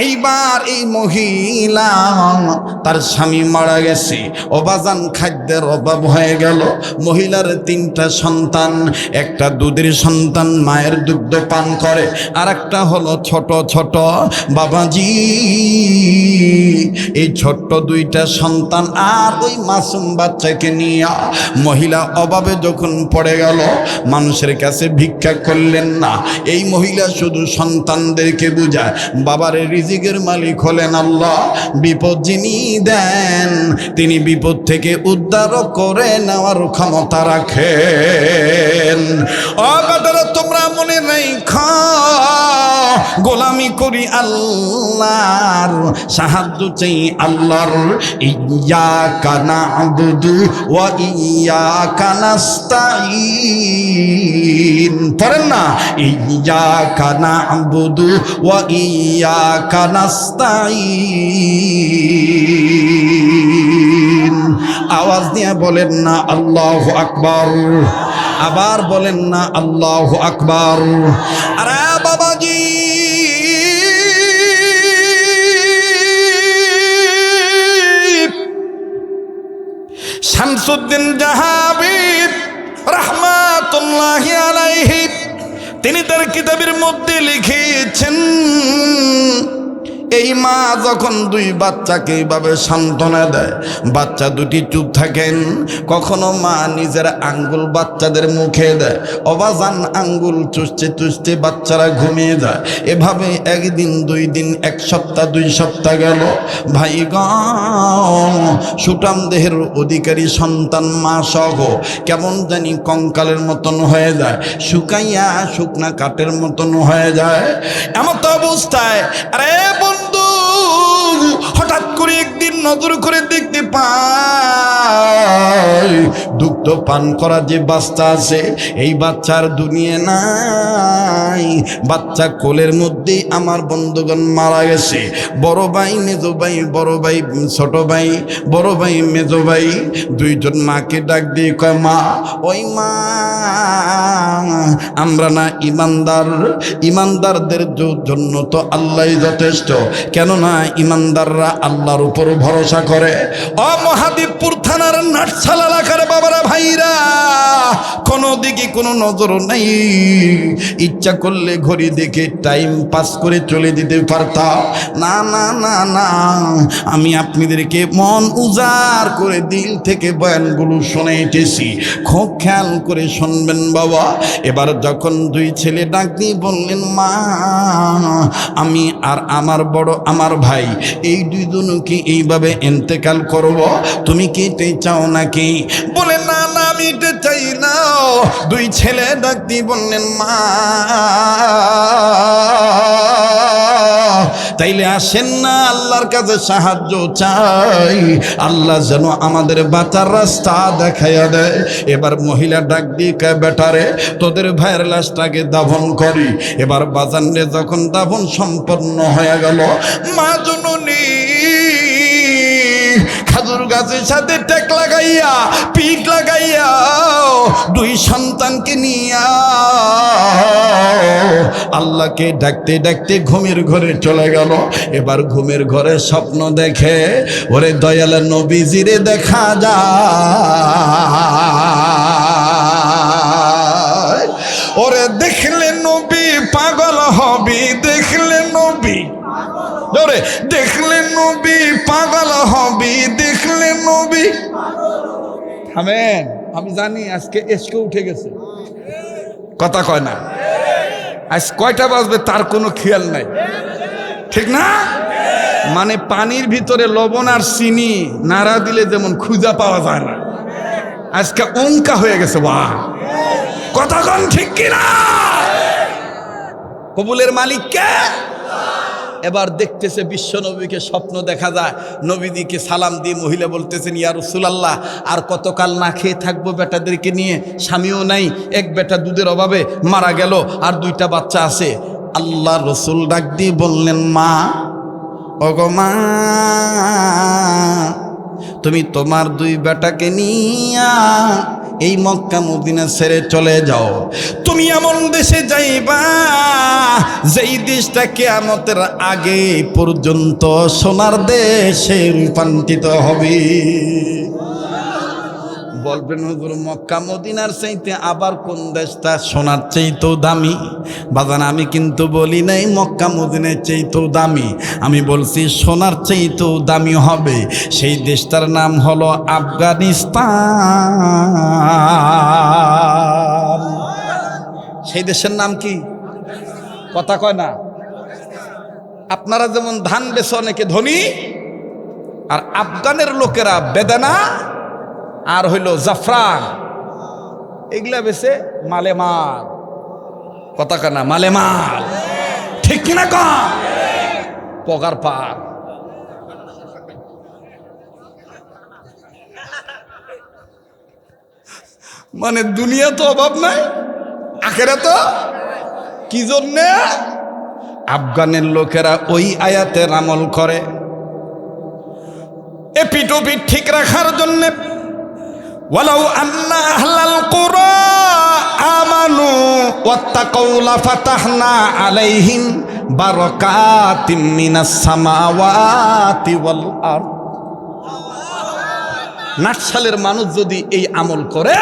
এইবার এই মহিলা, তার স্বামী মারা গেছে, অবাজান খাদ্যের অভাব হয়ে গেল। মহিলার 3টা সন্তান, একটা দুধের সন্তান মায়ের দুগ্ধ পান করে, আর একটা হলো ছোট ছোট। বাবাজি, এই ছোট্ট 2টা সন্তান আর ওই মাসুম বাচ্চাকে নিয়ে মহিলা অভাবে যখন পড়ে গেল, মানুষের কাছে ভিক্ষা করলেন না। এই মহিলা শুধু সন্তানদেরকে বুঝায়, বাবার রিজিকের মালিক হলেন আল্লাহ। বিপদ যিনি দেন, তিনি বিপদ থেকে উদ্ধার করে নেওয়ার ক্ষমতা রাখেন। ও বাবারা, তোমরা মনে রাখো, গোলামি করি আল্লাহর, সাহায্য চাই আল্লাহর। ইয়্যাকা না'বুদু ওয়া ইয়্যাকা নাস্তাঈন। পড়েন না, ইয়্যাকা না'বুদু ওয়া ইয়্যাকা নাস্তাঈন। আওয়াজ দিয়ে বলেন না আল্লাহু আকবার। আবার বলেন না আল্লাহু আকবার। আরে বাবাজি, শামসুদ্দিন জাহাবী রাহমাতুল্লাহি আলাইহি তিনি তার কিতাবের মধ্যে লিখেছেন, এই মা যখন দুই বাচ্চাকে এইভাবে সান্ত্বনা দেয়, বাচ্চা দুটি চুপ থাকেন। কখনো মা নিজের আঙ্গুল বাচ্চাদের মুখে দেয়, অবাজান আঙ্গুল চুষতে চুষতে বাচ্চারা ঘুমিয়ে যায়। এভাবে একদিন, 2 দিন, 1 সপ্তাহ, 2 সপ্তাহ গেল। ভাই সুঠাম দেহের অধিকারী সন্তান মা সহ কেমন জানি কঙ্কালের মতন হয়ে যায়, শুকাইয়া শুকনা কাঠের মতন হয়ে যায়। এমন তো অবস্থায় আরে বন্ধু হঠাৎ করে একদিন নজর করে দেখতে পাই দুগ্ধ পান করা যে বাচ্চা আছে, এই বাচ্চার দুনিয়া নাই। বাচ্চা কোলের মধ্যেই আমার বন্ধুগণ মারা গেছে। বড় ভাই, মেজো ভাই, বড় ভাই, ছোট ভাই, বড় ভাই, মেজো ভাই, 2 জন মাকে ডাক দিয়ে কয়, মা, ওই মা, আমরা না ইমানদার, ইমানদারদের জন্য তো আল্লাহই যথেষ্ট। কেননা ইমানদাররা আল্লাহর উপর ভরসা করে। ও মহাদেবপুর থানার নাটশাল এলাকার বাবারা, ভাইরা, কোনো দিকে কোনো নজর নাই। ইচ্ছা করলে ঘড়ি দেখে টাইম পাস করে চলে দিতে পারতাম। না না না না, আমি আপনাদেরকে মন উজাড় করে দিল থেকে বয়ানগুলো শোনাইতেছি, খুব খেয়াল করে শুনবেন বাবা। এবার যখন 2 ছেলে ডাক দিয়ে বললেন, মা, আমি আর আমার ভাই এই 2 জনকে এইভাবে ইন্তেকাল করব, তুমি কি এটাই চাও নাকি? বলে, না না, আমি এটা চাই না। 2 ছেলে ডাক দিয়ে বললেন, মা, তাইলে আসেন না আল্লাহর কাছে সাহায্য চাই, আল্লাহ যেন আমাদের বাঁচার রাস্তা দেখাইয়া দেয়। এবার মহিলা ডাক দিয়ে কয়, বেটারে, তোদের ভাইয়ের লাশটাকে দাফন করি। এবার বাজানে যখন দাফন সম্পন্ন হয়ে গেল, মা জননী খাজুর গাছের সাথে টেক লাগাইয়া, পিঠ লাগাইয়া 2 সন্তানকে নিয়া আল্লাহকে ডাকতে ডাকতে ঘুমের ঘরে চলে গেল। এবার ঘুমের ঘরে স্বপ্ন দেখে, ওরে দয়াল নবীজিরে দেখা যায়, ওরে দেখলে নবী পাগল হবি, দেখলে নবী, ওরে দেখলে নবী পাগল হবি, দেখলে নবী। থামেন, আমি জানি আজকে এসকে উঠে গেছে, কথা কয় না। আজ কয়টা বাজবে তার কোনো খেয়াল নাই, ঠিক না? মানে পানির ভিতরে লবণ আর চিনি নাড়া দিলে যেমন খুঁজা পাওয়া যায় না, আজকে অঙ্কা হয়ে গেছে। বাহ, কথা কন ঠিক কিনা? কবুলের মালিক কে? এবার দেখতেছে বিশ্ব নবীকে স্বপ্ন দেখা যায়, নবীদিকে সালাম দিয়ে মহিলা বলতেছেন, ইয়া রাসূলুল্লাহ, আর কতকাল না খেয়ে থাকবো বেটাদেরকে নিয়ে, স্বামীও নাই, 1 বেটা দুধের অভাবে মারা গেল, আর 2টা বাচ্চা আছে। আল্লাহ রসুল ডাক দিয়ে বললেন, মা, ওগো মা, তুমি তোমার 2 বেটাকে নিয়া এই মক্কা মদিনা ছেড়ে চলে যাও। তুমি এমন দেশে যাইবা যেই দেশটা কিয়ামতের আগে পর্যন্ত সোনার দেশে রূপান্তরিত হবে। বলবেন, হুজুর, মক্কা মদিনার চাইতে আবার কোন দেশটা সোনার চাইতেও দামি? বাজান, আমি কিন্তু বলি নাই মক্কা মদিনার চাইতেও দামি, আমি বলছি সোনার চাইতেও দামি হবে। সেই দেশটার নাম হলো আফগানিস্তান। সেই দেশের নাম কি? কথা কয় না। আপনারা যেমন ধান বেচে অনেকে ধনী, আর আফগানের লোকেরা বেদানা আর হইল জাফরান, এগুলা বেছে মালে মাল। কথা কানা, মালে মাল, ঠিক কিনা কম? পগার পার। মানে দুনিয়া তো অভাব নাই, আখেরাত তো কি জন্যে? আফগানের লোকেরা ওই আয়াতের আমল করে এপিটোপিট ঠিক রাখার জন্যে। ওয়ালাউ আন্না আহলাল কুরা আমানু ওয়াত্তাকাউ লাফাতাহনা আলাইহিম বারাকাতিম মিনাস সামাওয়াতি ওয়াল আরদ। নাটশালের মানুষ যদি এই আমল করে,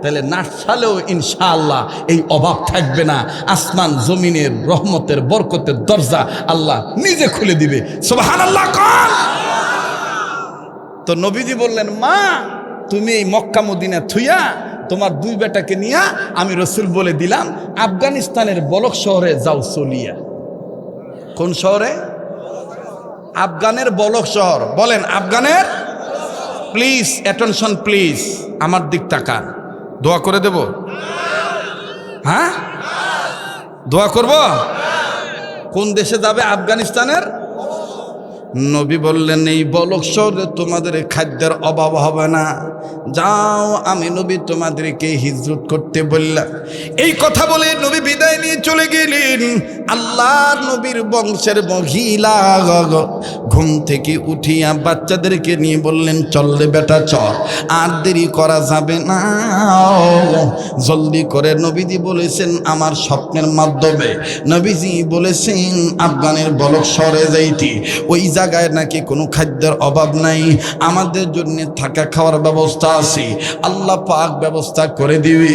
তাহলে নাসালেও ইনশাআল্লাহ এই অভাব থাকবে না। আসমান জমিনের রহমতের বরকতের দরজা আল্লাহ নিজে খুলে দিবে। সুবহানাল্লাহ কোন। তো নবীজি বললেন, মা তুমি এই মক্কা মদিনা থুইয়া তোমার দুই বেটাকে নিয়া আমি রসুল বলে দিলাম আফগানিস্তানের বলক শহরে যাও চলিয়া। কোন শহরে? আফগানের বলক শহর। বলেন আফগানের। প্লিজ অ্যাটেনশন প্লিজ, আমার দিক তাকান। দোয়া করে দেব? হ্যাঁ দোয়া করব। কোন দেশে যাবে? আফগানিস্তানের। নবী বললেন এই বলক শহরে তোমাদের খাদ্যের অভাব হবে না, যাও আমি নবী তোমাদেরকে হিজরত করতে বললাম। এই কথা বলে নবী বিদায় নিয়ে চলে গেলেন। আল্লাহর নবীর বংশের মহিলা ঘুম থেকে উঠিয়া বাচ্চাদেরকে নিয়ে বললেন, চল রে বেটা চল, আর দেরি করা যাবে না, জলদি করে। নবীজি বলেছেন আমার স্বপ্নের মাধ্যমে, নবীজি বলেছেন আফগানের বলক শহরে যাইতি, ওই জায়গায় নাকি কোনো খাদ্যের অভাব নাই, আমাদের জন্য থাকা খাওয়ার ব্যবস্থা আছে, আল্লাহ পাক ব্যবস্থা করে দিবে।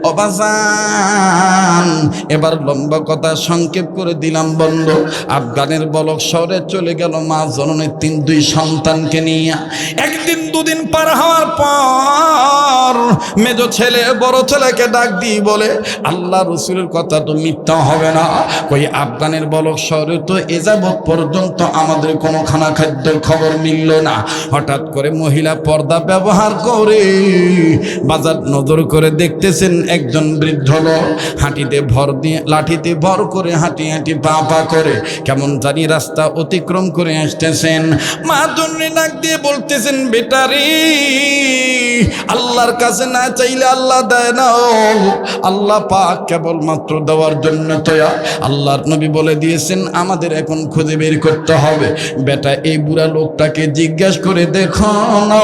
অবাজান এবার লম্বা কথা সংক্ষেপ করে দিলাম বন্ধু। আফগানের বলক শহরে চলে গেল মা জননীর দুই সন্তানকে নিয়ে। একদিন দুদিন পার হওয়ার পর মেজ ছেলে বড় ছেলেকে ডাক দিয়ে বলে, আল্লাহ রসুলের কথা তো মিথ্যা হবে না, কই আফগানের বলক শহরে তো এ যাবৎ পর্যন্ত আমাদের কোনো খানা খাদ্যের খবর মিলল না। হঠাৎ করে মহিলা পর্দা ব্যবহার করে বাজার নজর করে দেখতেছেন একজন বৃদ্ধ লোক হাঁটিতে ভর দিয়ে লাঠিতে ভর করে হাঁটি হাঁটি পা পা করে কেমন জানি রাস্তা অতিক্রম করে আসতেছেন। মা জন্যে ডাক দিয়ে বলতেছেন, বেটারি আল্লাহর কাছে না চাইলে আল্লাহ দেয় না, আল্লাহ পাক কেবলমাত্র দেওয়ার জন্য তয়া। আল্লাহর নবী বলে দিয়েছেন আমাদের এখন খুঁজে বের করতে হবে। বেটা এই বুড়া লোকটাকে জিজ্ঞাসা করে দেখো না,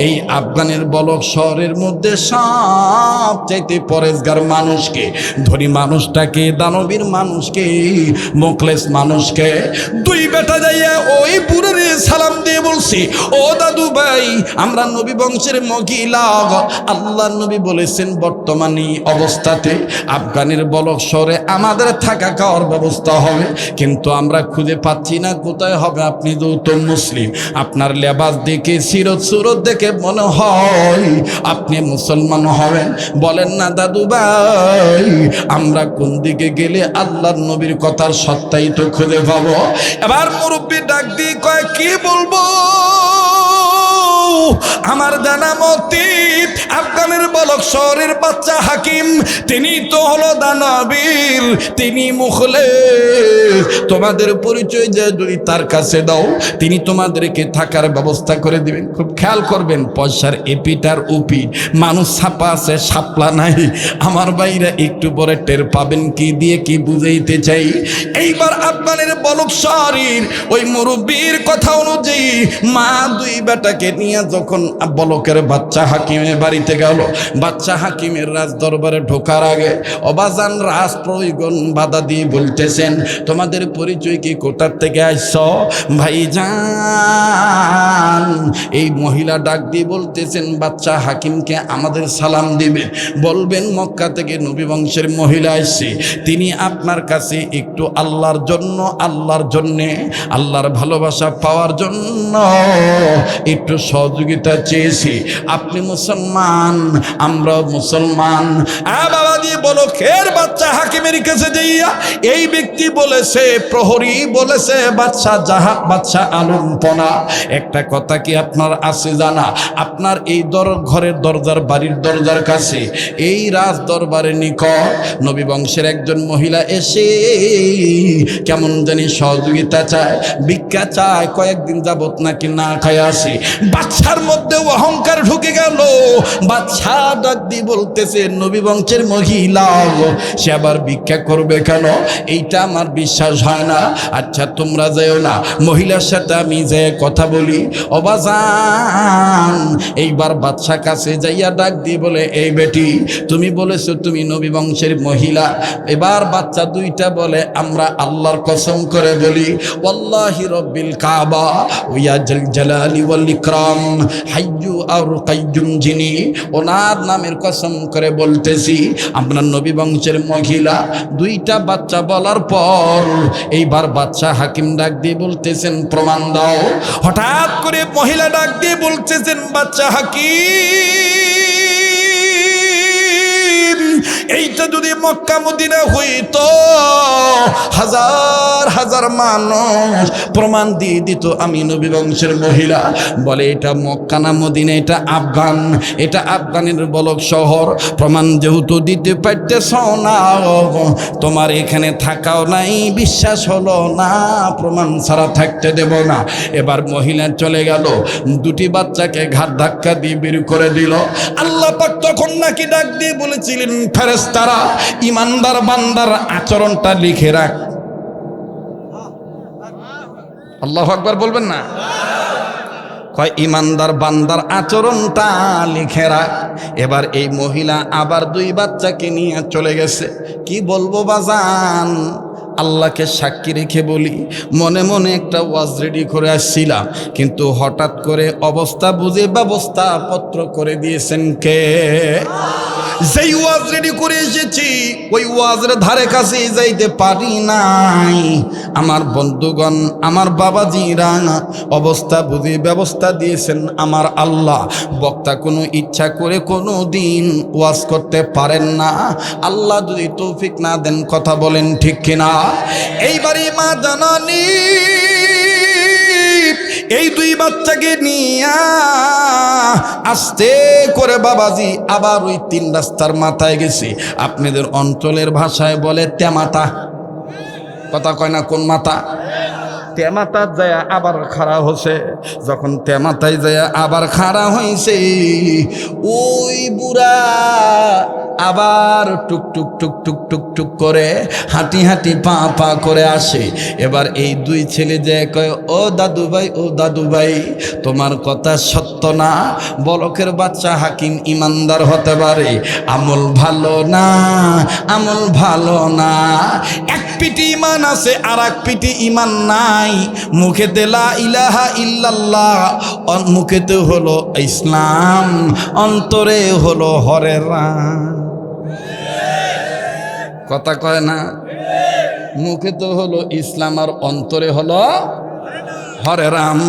এই আফগানের বলক শহরের মধ্যে সবচাইতে পরেশগার মানুষকে, ধনী মানুষটাকে, দানবীর মানুষকে, মুখলেস মানুষকে। দুই বেটা যাইয়া ওই বুড়ার সালাম দিয়ে বলছি, ও দাদু ভাই আমরা নবী বংশের মহিলা, আল্লাহর নবী বলেছেন বর্তমানে অবস্থাতে আফগানের বলক শহরে আমাদের থাকা খাওয়ার ব্যবস্থা হবে, কিন্তু আমরা খুঁজে পাচ্ছি না কোথায় হবে। আপনি যেহেতু মুসলিম, আপনার লেবাস দেখে সিরত সুরত দেখে মনে হয় আপনি মুসলমান হবেন, বলেন না দাদু ভাই আমরা কোন দিকে গেলে আল্লাহর নবীর কথার সত্যাই তো খুঁজে পাবো। এবার মুরব্বী ডাক দিয়ে কয়, কি বলবো, আমার জানা মতে আফগানের বলক শহরের বাচ্চা হাকিম তিনি তো হলো দানবীর, তিনি মুখলেস। তোমাদের পরিচয় যে যদি তার কাছে দাও তিনি তোমাদেরকে থাকার ব্যবস্থা করে দিবেন। খুব খেয়াল করবেন, পয়সার এপিটার উপি মানুষ ছাপা আছে, সাপলা নাই। আমার ভাইরা একটু পরে টের পাবেন কি দিয়ে কি বুঝাইতে চাই। এইবার আফগানের বলক শহরের ওই মুরব্বীর কথা অনুযায়ী মা দুই বেটাকে নিয়ে যখন বলকের বাচ্চা হাকিমের বাড়িতে গেল, বাচ্চা হাকিমের রাজ দরবারে ঢোকার আগে অবাজান রাজ প্রয়োগন বাধা দিয়ে বলতেছেন, তোমাদের পরিচয় কি, কোথার থেকে আসছ ভাইজান? এই মহিলা ডাক দিয়ে বলতেছেন বাচ্চা হাকিমকে আমাদের সালাম দিবেন, বলবেন মক্কা থেকে নবী বংশের মহিলা আসছে, তিনি আপনার কাছে একটু আল্লাহর জন্য, আল্লাহর জন্যে, আল্লাহর ভালোবাসা পাওয়ার জন্য একটু সহযোগিতা চেয়েছি। আপনি মুসলমান, আমরাও মুসলমান। বাবা দিয়ে বলো খের বাচ্চা হাকিমের কাছে যাইয়া এই ব্যক্তি বলেছে, প্রহরী বলেছে বাচ্চা আলমপনা। একটা কথা কি আপনার আছে জানা, আপনার এই ঘরের দরজার বাড়ির দরজার কাছে এই রাজ দরবারের নিকট নবী বংশের একজন মহিলা এসে কেমন জানি সহযোগিতা চায়, ভিক্ষা চায়, কয়েকদিন যাবত নাকি না খায় আসে। বাচ্চার মধ্যে অহংকার ঢুকে গেল। বাচ্চা ডাক দিয়ে বলতে করতেছে নবী বংশের মহিলা, সে আবার ভিক্ষা করবে কেন? এইটা আমার বিশ্বাস হয় না। আচ্ছা তোমরা যেও না, মহিলার সাথে আমি যে কথা বলি। অবাজান এইবার বাদশা কাছে যাইয়া ডাক দিয়ে বলে, এই বেটি তুমি বলেছো তুমি নবী বংশের মহিলা। এবার বাচ্চা দুইটা বলে, আমরা আল্লাহর কসম করে বলি, ওয়াল্লাহি রব্বিল কাবা ওয়া জাল জালালি ওয়াল ইকরাম, হাইয়ু আর কাইয়ুম যিনি, ওনার নামের কসম করে বলতেছি আপনার নবী বংশের মহিলা। দুইটা বাচ্চা বলার পর এইবার বাদশা হাকিম ডাক দিয়ে বলতেছেন, প্রমাণ দাও। হঠাৎ করে মহিলা ডাক দিয়ে বলতেছেন, বাচ্চা হাকিম, এইটা যদি মক্কা মদিনা হইতো, হাজার হাজার মানুষ প্রমাণ দিয়ে দিত আমি নবী বংশের মহিলা। বলে এটা মক্কা না মদিনা, এটা আফগান, এটা আফগানের বলক শহর। প্রমাণ যেহেতু দিতে পারতেছ না, তোমার এখানে থাকাও নাই, বিশ্বাস হলো না, প্রমাণ ছাড়া থাকতে দেব না। এবার মহিলা চলে গেল, দুটি বাচ্চাকে ঘাট ধাক্কা দিয়ে বের করে দিল। আল্লাহ পাক তখন নাকি ডাক দিয়ে বলেছিলেন, ফেরেশতারা ইমানদার বান্দার আচরণটা লিখে রাখ। আল্লাহু আকবার বলবেন না? কয় ইমানদার বান্দার আচরণটা লিখে রাখ। এবার এই মহিলা আবার দুই বাচ্চাকে নিয়ে চলে গেছে। কি বলবো বাজান, আল্লাহকে সাক্ষী রেখে বলি, মনে মনে একটা ওয়াজ রেডি করে আসছিলাম, কিন্তু হঠাৎ করে অবস্থা বুঝে ব্যবস্থা পত্র করে দিয়েছেন কে? যেই ওয়াজ রেডি করে এসেছি ওই ওয়াজের ধারে কাছে যাইতে পারি নাই। আমার বন্ধুগণ, আমার বাবাজিরা, অবস্থা বুঝে ব্যবস্থা দিয়েছেন আমার আল্লাহ। বক্তা কোনো ইচ্ছা করে কোনো দিন ওয়াজ করতে পারেন না, আল্লাহ যদি তৌফিক না দেন। কথা বলেন ঠিক কিনা? এইবারই মা জানানি এই দুই বাচ্চাকে নিয়া আস্তে করে বাবাজি আবার ওই তিন রাস্তার মাথায় গেছি। আপনাদের অঞ্চলের ভাষায় বলে তেমাতা। কথা কয় না? কোন মাথা? তেমাতার যায় আবার খাড়া হচ্ছে। যখন তেমাতায় যায় আবার খাড়া হয়েছে, ওই বুড়া আবার টুক টুক টুক টুক টুক টুক করে হাঁটি হাঁটি পা পা করে আসে। এবার এই দুই ছেলে যে কয়, ও দাদু ভাই, ও দাদু ভাই, তোমার কথা সত্য না। বলকের বাচ্চা হাকিম ইমানদার হতে পারে, আমল ভালো না, আমল ভালো না। এক পিটি ইমান আছে আর এক পিটি ইমান নাই। মুখেতে লা ইলাহা ইল্লাল্লাহ, মুখেতে হলো ইসলাম, অন্তরে হলো হরে রাম। কথা কয় না? মুখে তো হলো ইসলাম আর অন্তরে হলো হরে রাম।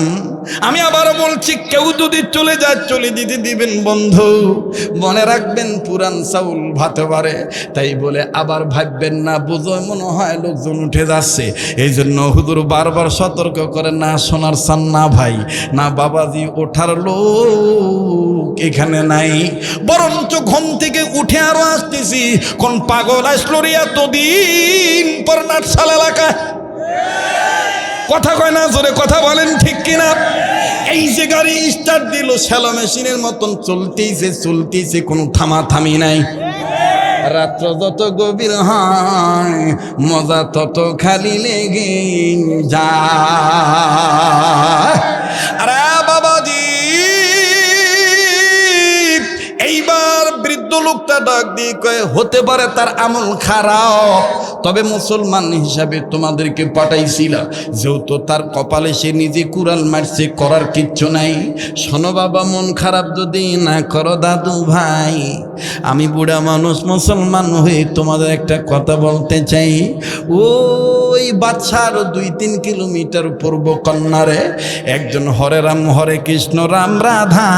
আমি আবার বলছি, কেউ যদি চলে যায় চলে দিতে দিবেন বন্ধু, মনে রাখবেন পুরান চাউল ভাতে পারে। তাই বলে আবার ভাববেন না, বুঝো মনে হয় লোকজন উঠে যাচ্ছে। এই জন্য হুজুর বারবার সতর্ক করে, না শোনার চান না ভাই, না বাবাজি ওঠার লোক এখানে নাই। বরঞ্চ ঘুম থেকে উঠে আরো আসতেছি, কোন পাগল আসলো রে এতদিন পর নাটশাল এলাকায়। কথা কয় না? জোরে কথা বলেন ঠিক কিনা? এই যে গাড়ি স্টার্ট দিল শ্যালো মেশিনের মতন চলতেইছে চলতেইছে, কোনো থামা থামি নাই। রাত্র যত গভীর হয় মজা তত খালি লেগে যায়। আরে বাবাজি, এইবার বৃদ্ধ লোকটা ডাক দিয়ে কয়ে, হতে পারে তার আমল খারাপ, তবে মুসলমান হিসাবে তোমাদেরকে পাঠাইছিলাম, যেহেতু তার কপালে সে নিজে কুড়াল মারছে, করার কিচ্ছু নাই। শোনো বাবা, মন খারাপ যদি না করো দাদু ভাই, আমি বুড়া মানুষ মুসলমান হয়ে তোমাদের একটা কথা বলতে চাই। ওই বাচ্চার 2-3 কিলোমিটার পূর্ব কন্যারে একজন হরে রাম হরে কৃষ্ণ রাম রাধা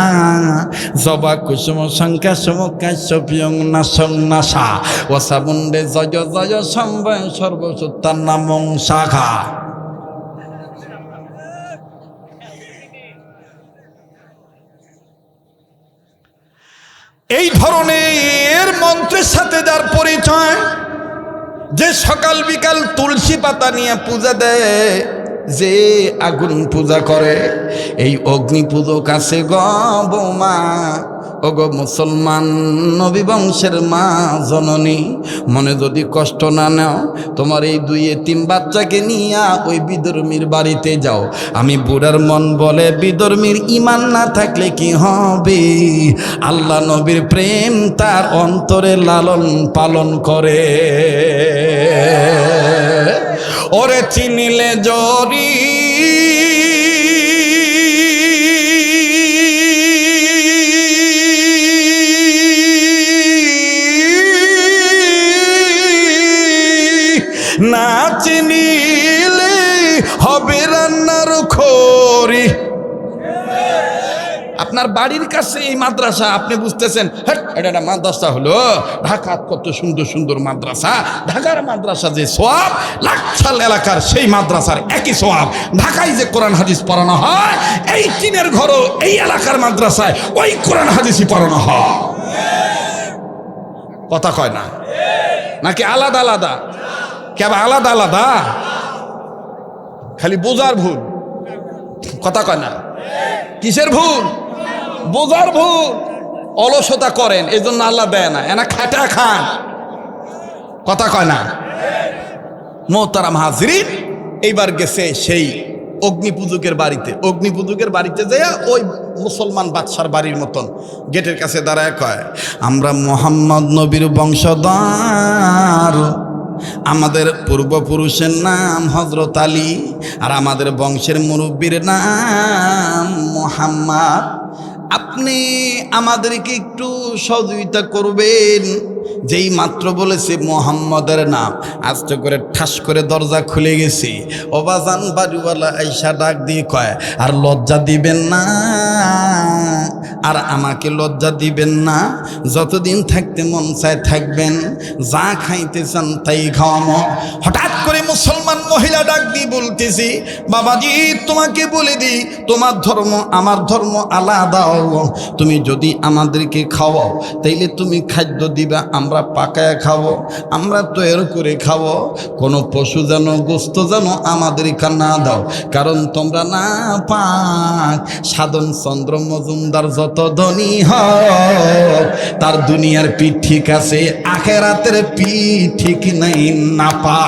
জবা কুসুম সংখ্যা সমকাশ্যপিয়ং নাসং নাসা ওসাবুন্ডে জয় জয় সম্বয় সর্বসত্তার নামং শাখা। এই ধরনের মন্ত্রের সাথে যার পরিচয়, যে সকাল বিকাল তুলসী পাতা নিয়ে পূজা দেয়, যে আগুন পূজা করে, এই অগ্নি পুজো কাছে গ বৌমা, ওগো মুসলমান নবী বংশের মা জননী, মনে যদি কষ্ট না নাও, তোমার এই 2 এতিম বাচ্চাকে নিয়ে ওই বিধর্মীর বাড়িতে যাও। আমি বুড়ার মন বলে বিধর্মীর ঈমান না থাকলে কি হবে? আল্লাহ নবীর প্রেম তার অন্তরে লালন পালন করে। ওরে চিনিলে জরি না চিনিলে হবে রান্নার খড়ি। আপনার বাড়ির কাছে এই মাদ্রাসা, আপনি বুঝতেছেন এটা একটা মাদ্রাসা হলো। ঢাকার কত সুন্দর সুন্দর মাদ্রাসা, ঢাকার মাদ্রাসা যে সওয়াব, লাকসাল এলাকার সেই মাদ্রাসার একই সওয়াব। ঢাকায় যে কোরআন হাদিস পড়ানো হয়, এই টিনের ঘরও এই এলাকার মাদ্রাসায় ওই কোরআন হাদিসই পড়ানো হয়। কথা কয় না নাকি? আলাদা আলাদা? কেবা আলাদা আলাদা? খালি বোঝার ভুল। কথা কয় না? কিসের ভুল? বোঝার ভুল। অলসতা করেন, এই জন্য আল্লাহ দেয় না, এনা খাটা খান। কথা কয় না? মোহতারাম হাজরিন, এইবার গেছে সেই অগ্নিপূজকের বাড়িতে। অগ্নিপূজকের বাড়িতে যেয়ে ওই মুসলমান বাদশার বাড়ির মতন গেটের কাছে দাঁড়ায় কয়, আমরা মোহাম্মদ নবীর বংশধর, আমাদের পূর্বপুরুষের নাম হযরত আলী, আর আমাদের বংশের মুরব্বীর নাম মুহাম্মদ। আপনি আমাদেরকে একটু সহযোগিতা করবেন। যেই মাত্র বলেছে মুহাম্মদের নাম, আস্তে করে ঠাস করে দরজা খুলে গেছে। ওবাজান বাড়িওয়ালা আইসা ডাক দিয়ে কয়, আর লজ্জা দিবেন না, আর আমাকে লজ্জা দিবেন না। যতদিন থাকতে মন চায় থাকবেন, যা খাইতে চান তাই খাওয়ামো। হঠাৎ করে মুসলমান মহিলা ডাক দিয়ে বলতেছি, বাবাজি তোমাকে বলে দিই, তোমার ধর্ম আমার ধর্ম আলাদা। তুমি যদি আমাদেরকে খাওয়াও তাইলে তুমি খাদ্য দিবা, আমরা পাকায় খাবো, আমরা তৈরি করে খাবো। কোনো পশু যেন গোস্ত যেন আমাদেরকে না দাও, কারণ তোমরা না পাক। সাধন চন্দ্র মজুমদার যত ধনী হোক, তার দুনিয়ার পিঠ ঠিক আছে, আখেরাতের পিঠ ঠিক নাই না পা।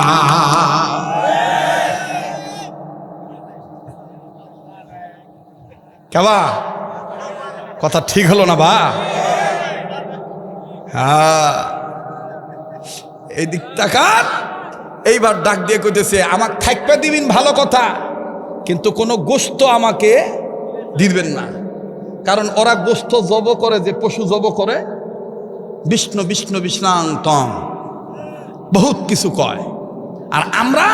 কেবা কথা ঠিক হলো না বা? হ্যাঁ, এই দিক তাকান। এইবার ডাক দিয়ে কইতেছে, আমাকে থাকবে দিবেন ভালো কথা, কিন্তু কোনো গোস্ত আমাকে দিবেন না। কারণ ওরা গোস্ত জব করে, যে পশু জব করে, বিষ্ণু বিষ্ণু বিষ্ণান্তম বহুত কিছু কয়, আর আমরা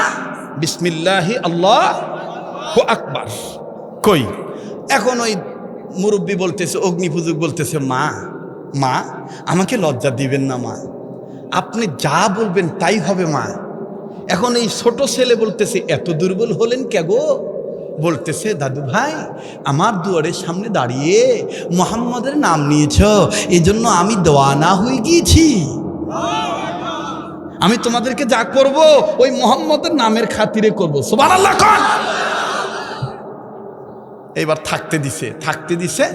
বিসমিল্লাহি আল্লাহু আকবার কই। এখন ওই মুরব্বী বলতেছে, অগ্নিপূজক বলতেছে, মা মা আমাকে লজ্জা দিবেন না মা, আপনি যা বলবেন তাই হবে মা। এখন এই ছোট ছেলে বলতেছে, এত দুর্বল হলেন কে গো? বলতেছে, দাদু ভাই আমার দুয়ারের সামনে দাঁড়িয়ে মুহাম্মদের নাম নিয়েছ, এই জন্য আমি দেওয়ানা হয়ে গিয়েছি। আমি তোমাদেরকে যা করব ওই মুহাম্মদের নামের খাতিরে করব। সুবহানাল্লাহ কোন। এইবার থাকতে দিছে।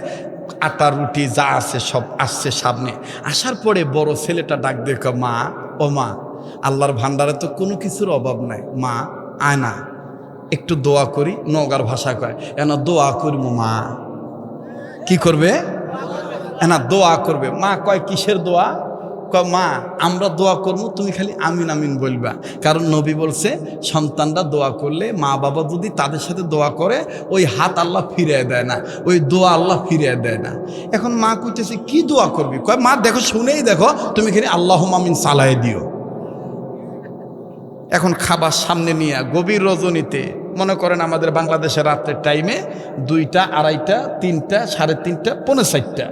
আটা রুটি যা আছে সব আসছে সামনে। আসার পরে বড় ছেলেটা ডাক দেখো, মা ও মা, আল্লাহর ভান্ডারে তো কোনো কিছুর অভাব নাই, মা আয় না একটু দোয়া করি। নওগাঁর ভাষা কয়, এনা দোয়া করবো। মা কি করবে? এনা দোয়া করবে। মা কয়, কিসের দোয়া? কয়, মা আমরা দোয়া করবো, তুমি খালি আমিন আমিন বলবা। কারণ নবী বলছে, সন্তানরা দোয়া করলে মা বাবা যদি তাদের সাথে দোয়া করে, ওই হাত আল্লাহ ফিরিয়ে দেয় না, ওই দোয়া আল্লাহ ফিরিয়ে দেয় না। এখন মা কইতেছে, কি দোয়া করবি? কয়, মা দেখো, শুনেই দেখো, তুমি খালি আল্লাহুম্মা আমিন চালায় দিও। এখন খাবার সামনে নিয়ে গভীর রজনীতে, মনে করেন আমাদের বাংলাদেশের রাত্রের টাইমে 2টা, 2:30, 3টা, 3:30, 4:45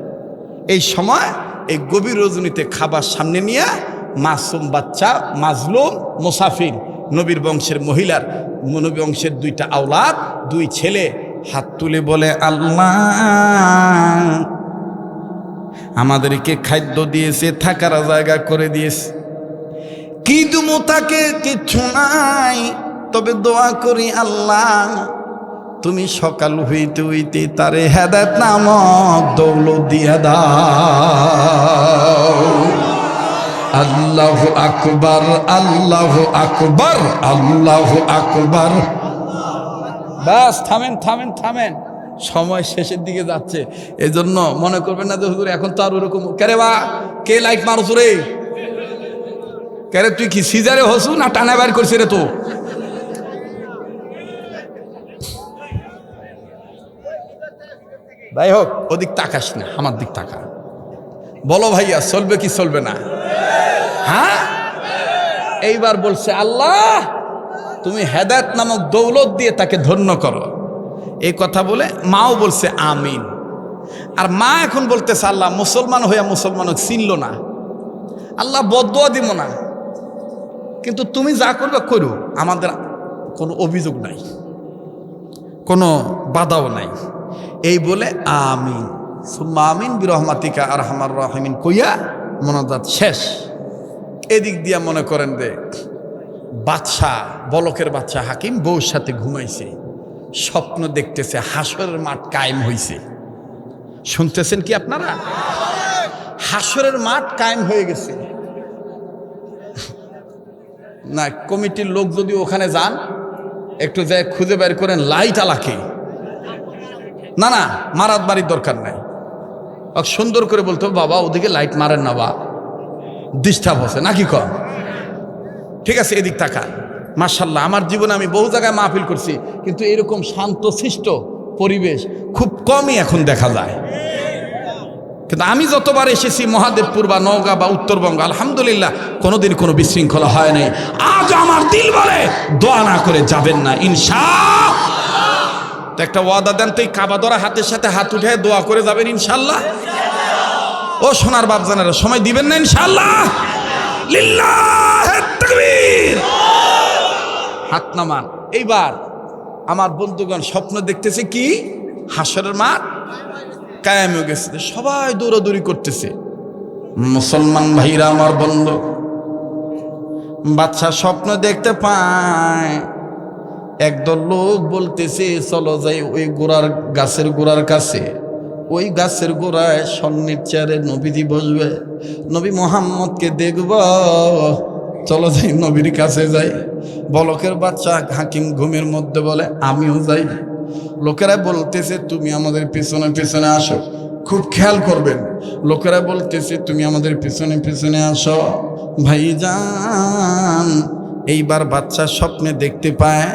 এই সময়, এই গভীর রজনীতে খাবার সামনে নিয়ে মাসুম বাচ্চা, মাজলুম, মুসাফির, নবীর বংশের মহিলার, নবী বংশের 2টা আওলাদ, 2 ছেলে হাত তুলে বলে, আল্লাহ আমাদেরকে খাদ্য দিয়েছে, থাকার জায়গা করে দিয়েছে, কি দুমো তাকে কিচ্ছু নাই, তবে দোয়া করি আল্লাহ তুমি সকাল হইতে হইতে তারে হেদায়েত নামক দৌলত দিয়া দাও। আল্লাহু আকবার, আল্লাহু আকবার, আল্লাহু আকবার। বাস থামেন থামেন থামেন, সময় শেষের দিকে যাচ্ছে। এই জন্য মনে করবেন না যে হুজুর এখন তো আর ওরকম। কেরে বা কে লাইট মারছ রে? কেরে তুই কি সিজারে হসু না টানা বাইর করছি রে? তো যাই হোক, ওদিক তাকাস না, আমার দিক তাকা। বলো ভাইয়া, চলবে কি চলবে না? হ্যাঁ, এইবার বলছে আল্লাহ তুমি হেদায়েত নামক দৌলত দিয়ে তাকে ধন্য করো। এই কথা বলে মাও বলছে আমিন। আর মা এখন বলতেছে আল্লাহ মুসলমান হইয়া মুসলমানও চিনল না, আল্লাহ বদদুয়া দিব না, কিন্তু তুমি যা করবে করো, আমাদের কোনো অভিযোগ নাই, কোনো বাধাও নাই। এই বলে আমিন সুম্মা আমিন বিরহমাতিকা আরহামার রাহিমিন কইয়া মোনাজাত শেষ। এদিক দিয়া মনে করেন যে বাদশাহ, বলকের বাদশাহ হাকিম বউর সাথে ঘুমাইছে, স্বপ্ন দেখতেছে হাসরের মাঠ কায়েম হইছে। শুনতেছেন কি আপনারা? হাসরের মাঠ কায়েম হয়ে গেছে। না, কমিটির লোক যদি ওখানে যান, একটু যাই খুঁজে বের করেন লাইট আলাকে। না না, মারাত বাড়ির দরকার নাই, সুন্দর করে বলতে হবে বাবা ওদিকে লাইট মারেন না, বা ডিস্টার্ব হচ্ছে নাকি কম। ঠিক আছে, এদিক তাকান। মাশাআল্লাহ, আমার জীবনে আমি বহু জায়গায় মাহফিল করছি, কিন্তু এরকম শান্তশিষ্ট পরিবেশ খুব কমই এখন দেখা যায়। কিন্তু আমি যতবার এসেছি মহাদেবপুর বা নওগাঁ বা উত্তরবঙ্গ, আলহামদুলিল্লাহ কোনোদিন কোনো বিশৃঙ্খলা হয় নাই। আজ আমার দিল বলে দোয়া না করে যাবেন না ইনশাআল্লাহ। তো একটা ওয়াদা দেন তো, এই কাবা ধরা হাতের সাথে হাত উঠে দোয়া করে যাবেন ইনশাআল্লাহ। ও সোনার বাপজানেরা, সময় দিবেন না ইনশাআল্লাহ? লিল্লাহে তাকবীর। হাত নামান। এইবার আমার বন্ধুগণ স্বপ্ন দেখতেছে কি হাসরের মাঠ কায়েম হয়ে গেছে, সবাই দৌড়াদৌড়ি করতেছে। মুসলমান ভাইরা আমার বন্ধু, বাচ্চা স্বপ্ন দেখতে পায়, একদল লোক বলতেছে চলো যাই ওই গোড়ার গাছের গোড়ার কাছে। ওই গাছের গোড়ায় স্বর্ণের চেয়ারে নবীজি বসবে, নবী মোহাম্মদকে দেখব, চলো যাই নবীর কাছে যাই। বলকের বাচ্চা হাকিম ঘুমের মধ্যে বলে আমিও যাই। লোকেরা বলতেছে তুমি আমাদের পিছনে পিছনে আসো, খুব খেয়াল করবেন। লোকেরা বলতেছে তুমি আমাদের পিছনে পিছনে আসো। ভাইজান, এইবার বাচ্চা স্বপ্নে দেখতে পায়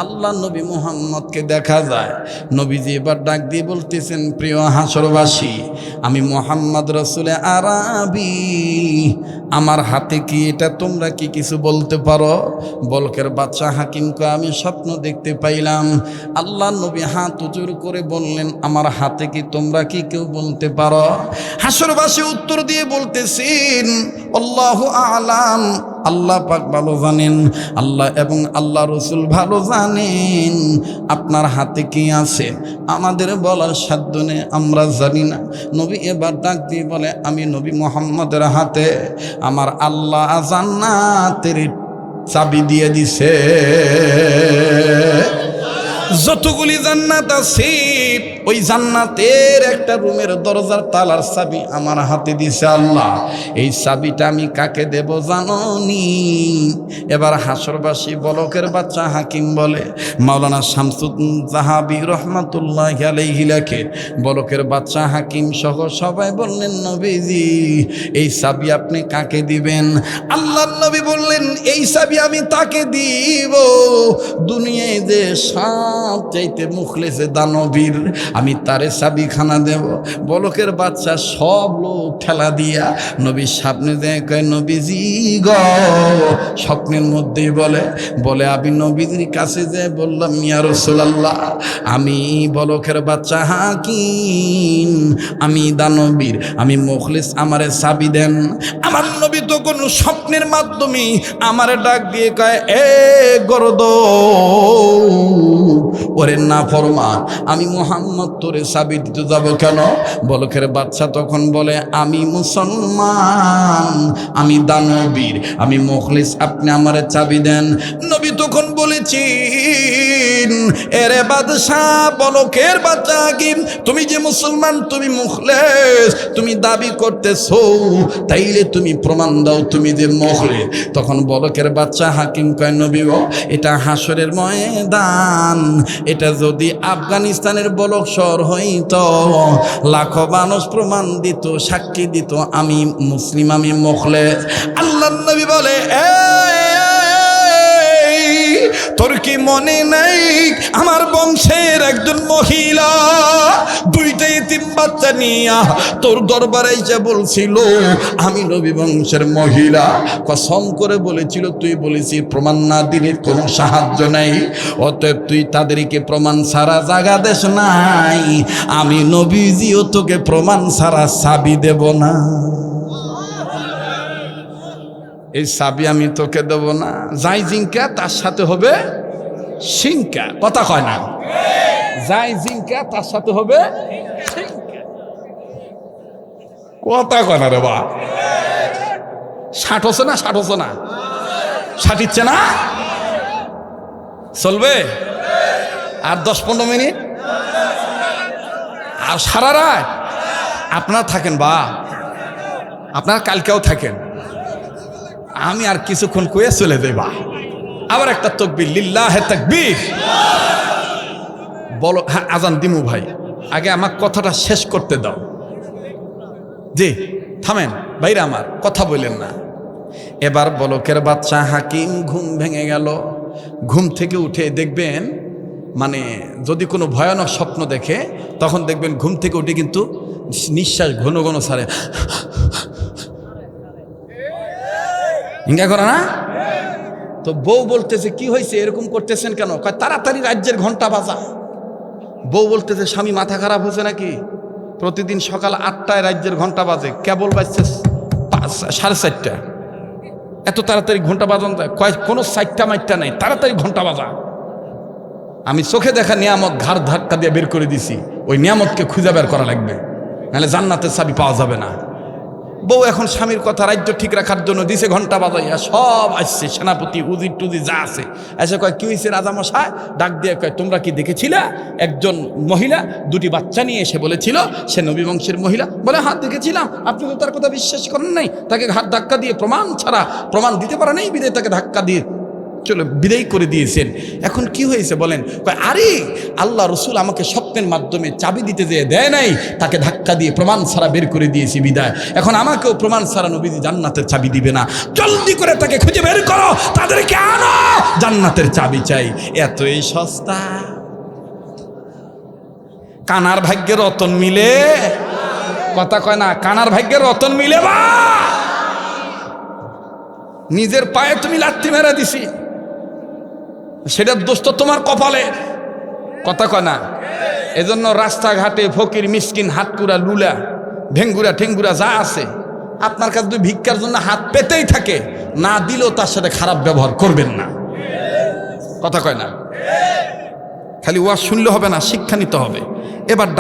আল্লাহ নবী মুহাম্মদকে দেখা যায়। নবীজি এবার ডাক দিয়ে বলতেছেন প্রিয় হাসরবাসী, আমি মুহাম্মদ রসুলে আরাবি, আমার হাতে কি এটা তোমরা কি কিছু বলতে পারো? বলকের বাচ্চা হাকিমকে আমি স্বপ্ন দেখতে পাইলাম। আল্লাহ নবী হাত উঁচু করে বললেন আমার হাতে কি তোমরা কি কেউ বলতে পারো? হাসরবাসী উত্তর দিয়ে বলতেছেন আল্লাহু আ'লাম, আল্লাহ পাক ভালো জানেন, আল্লাহ এবং আল্লাহ রসুল ভালো জানেন আপনার হাতে কি আছে, আমাদের বলার সাধ্য নেই, আমরা জানি না। নবী এবার ডাক দিয়ে বলে আমি নবী মুহাম্মদের হাতে আমার আল্লাহ জান্নাতের চাবি দিয়ে দিছে। যতগুলি জান্নাত আছে ওই জান্নাতের একটা রুমের দরজার তালার চাবি আমার হাতে দিছে আল্লাহ। এই চাবিটা আমি কাকে দেব জানোনি? এবার হাসরবাসী বলকের বাচ্চা হাকিম বলে, মাওলানা শামসুদ্দিন জাহাবি রহমাতুল্লাহি আলাইহি লেখে, বলকের বাচ্চা হাকিম সহ সবাই বললেন নবীজি এই চাবি আপনি কাকে দিবেন? আল্লাহর নবী বললেন এই চাবি আমি তাকে দিব দুনিয়ায় যে চাইতে মুখলেছে দানবীর, আমি তারে চাবিখানা দেব। বলকের বাচ্চা সব লোক ঠেলা দিয়া নবীর সামনে দেয়, কয় নবীজি গ, স্বপ্নের মধ্যেই বলে আমি নবীজির কাছে যে বললাম ইয়া রাসূলুল্লাহ আমি বলকের বাচ্চা হাকিম, আমি দানবীর, আমি মুখলিস, আমারে চাবি দেন। আমার নবী তো কোনো স্বপ্নের মাধ্যমে আমারে ডাক দিয়ে কয় এ গরদ ওরে না ফরমান, আমি মুহাম্মদ তোরে চাবি দিতে যাব কেন? বলকের বাচ্চা তখন বলে, আমি মুসলমান, আমি দানবীর, আমি মুখলিস, আপনি আমারে চাবি দেন। নবী তখন বলেছেন, এরে বাদশাহ, বলকের বাচ্চা হাকিম, তুমি যে মুসলমান, তুমি মুখলিস, তুমি দাবি করতেছো, তাইলে তুমি প্রমাণ দাও তুমি যে মুখলিস। তখন বলকের বাচ্চা হাকিম কয়, নবী গো, এটা হাসরের ময়দান, এটা যদি আফগানিস্তানের বলক শহর হইতো, লাখো মানুষ প্রমাণ দিত, সাক্ষী দিত আমি মুসলিম, আমি মুখলিস। আল্লাহর নবী বলে, তোর কি মনে নাই আমার বংশের একজন মহিলা দুইটা ইতিম বাচ্চা নিয়া তোর দরবারে এসে বলছিল আমি নবী বংশের মহিলা, কসম করে বলেছিল, তুই বলেছি প্রমাণ না দিলে কোনো সাহায্য নাই, অতএব তুই তাদেরকে প্রমাণ ছাড়া জাগা দেশ নাই, আমি নবীজিও তোকে প্রমাণ ছাড়া চাবি দেব না। এই চাবি আমি তোকে দেব না, যাই জিঙ্কা তার সাথে হবে সিংকা। কথা কয় না? যাই জিঙ্কা তার সাথে হবে সিংকা। কথা কয় না রে বা? ষাট হচ্ছে না? ষাট হচ্ছে না? ষাটিচ্ছে না? চলবে আর 10-15 মিনিট? আর সারা রাত আপনারা থাকেন বা আপনারা কালকেও থাকেন, আমি আর কিছুক্ষণ কয়ে চলে যাইবা। আবার একটা তাকবীর, লিল্লাহে তাকবীর বলো। হ্যাঁ, আজান দিমু ভাই, আগে আমার কথাটা শেষ করতে দাও। জি থামেন ভাইরা, আমার কথা বললেন না। এবার বলকের বাচ্চা হাকিম ঘুম ভেঙে গেল। ঘুম থেকে উঠে দেখবেন, মানে যদি কোনো ভয়ানক স্বপ্ন দেখে তখন দেখবেন ঘুম থেকে উঠে কিন্তু নিঃশ্বাস ঘন ঘন ছাড়ে, হিংগা করে না? তো বউ বলতেছে, কি হয়েছে এরকম করতেছেন কেন? কয় তাড়াতাড়ি রাজ্যের ঘন্টা বাজা। বউ বলতেছে, স্বামী মাথা খারাপ হয়েছে নাকি? প্রতিদিন সকাল 8টায় রাজ্যের ঘন্টা বাজে, কেবল বাজছে 4:30। এত তাড়াতাড়ি ঘন্টা বাজান যায়? কয় কোনো 4টা মাইটটা নাই, তাড়াতাড়ি ঘন্টা বাজা। আমি চোখে দেখা নিয়ামত ঘাড় ধাক্কা দিয়ে বের করে দিছি, ওই নিয়ামতকে খুঁজে বের করা লাগবে, নাহলে জান্নাতের চাবি পাওয়া যাবে না। বউ এখন স্বামীর কথা রাজ্য ঠিক রাখার জন্য দিছে ঘন্টা বাজাইয়া, সব আসছে সেনাপতি উজির টুজির যা আছে এসে কয়, কি হয়েছে রাজামশাই? ডাক দিয়ে কয়, তোমরা কি দেখেছিলা একজন মহিলা 2টি বাচ্চা নিয়ে এসে বলেছিল সে নবী বংশের মহিলা? বলে, হ্যাঁ দেখেছিলাম। আপনি তো তার কথা বিশ্বাস করেন নাই, তাকে ঘাট ধাক্কা দিয়ে প্রমাণ ছাড়া, প্রমাণ দিতে পারে নাই বিদায় তাকে ধাক্কা দিয়ে চলো বিদায় করে দিয়েছেন। এখন কি হয়েছে বলেন? আরে আল্লাহ রসুল আমাকে স্বপ্নের মাধ্যমে চাবি দিতে যেয়ে দেয় নাই, তাকে ধাক্কা দিয়ে প্রমাণ ছাড়া বের করে দিয়েছি বিদায়। এখন আমাকেও প্রমাণ ছাড়া নবীজি জান্নাতের চাবি দিবে না, জলদি করে তাকে খুঁজে বের করো, তাদেরকে আনো, জান্নাতের চাবি চাই। এতই সস্তা। কানার ভাগ্যের রতন মিলে? কথা কয় না? কানার ভাগ্যের রতন মিলে বা? নিজের পায়ে তুমি লাথি মেরা দিছি, সেটার দোষ তো তোমার কপালে। কথা কয় না? এজন্য রাস্তাঘাটে ফকির মিসকিন হাতকুড়া লুলা ভেঙ্গুরা ঠেঙ্গুরা যা আছে আপনার কাছে যদি ভিক্ষার জন্য হাত পেতেই থাকে, না দিলেও তার সাথে খারাপ ব্যবহার করবেন না। কথা কয় না? খালি ওয়াজ শুনলে হবে না, শিক্ষা নিতে হবে। এবার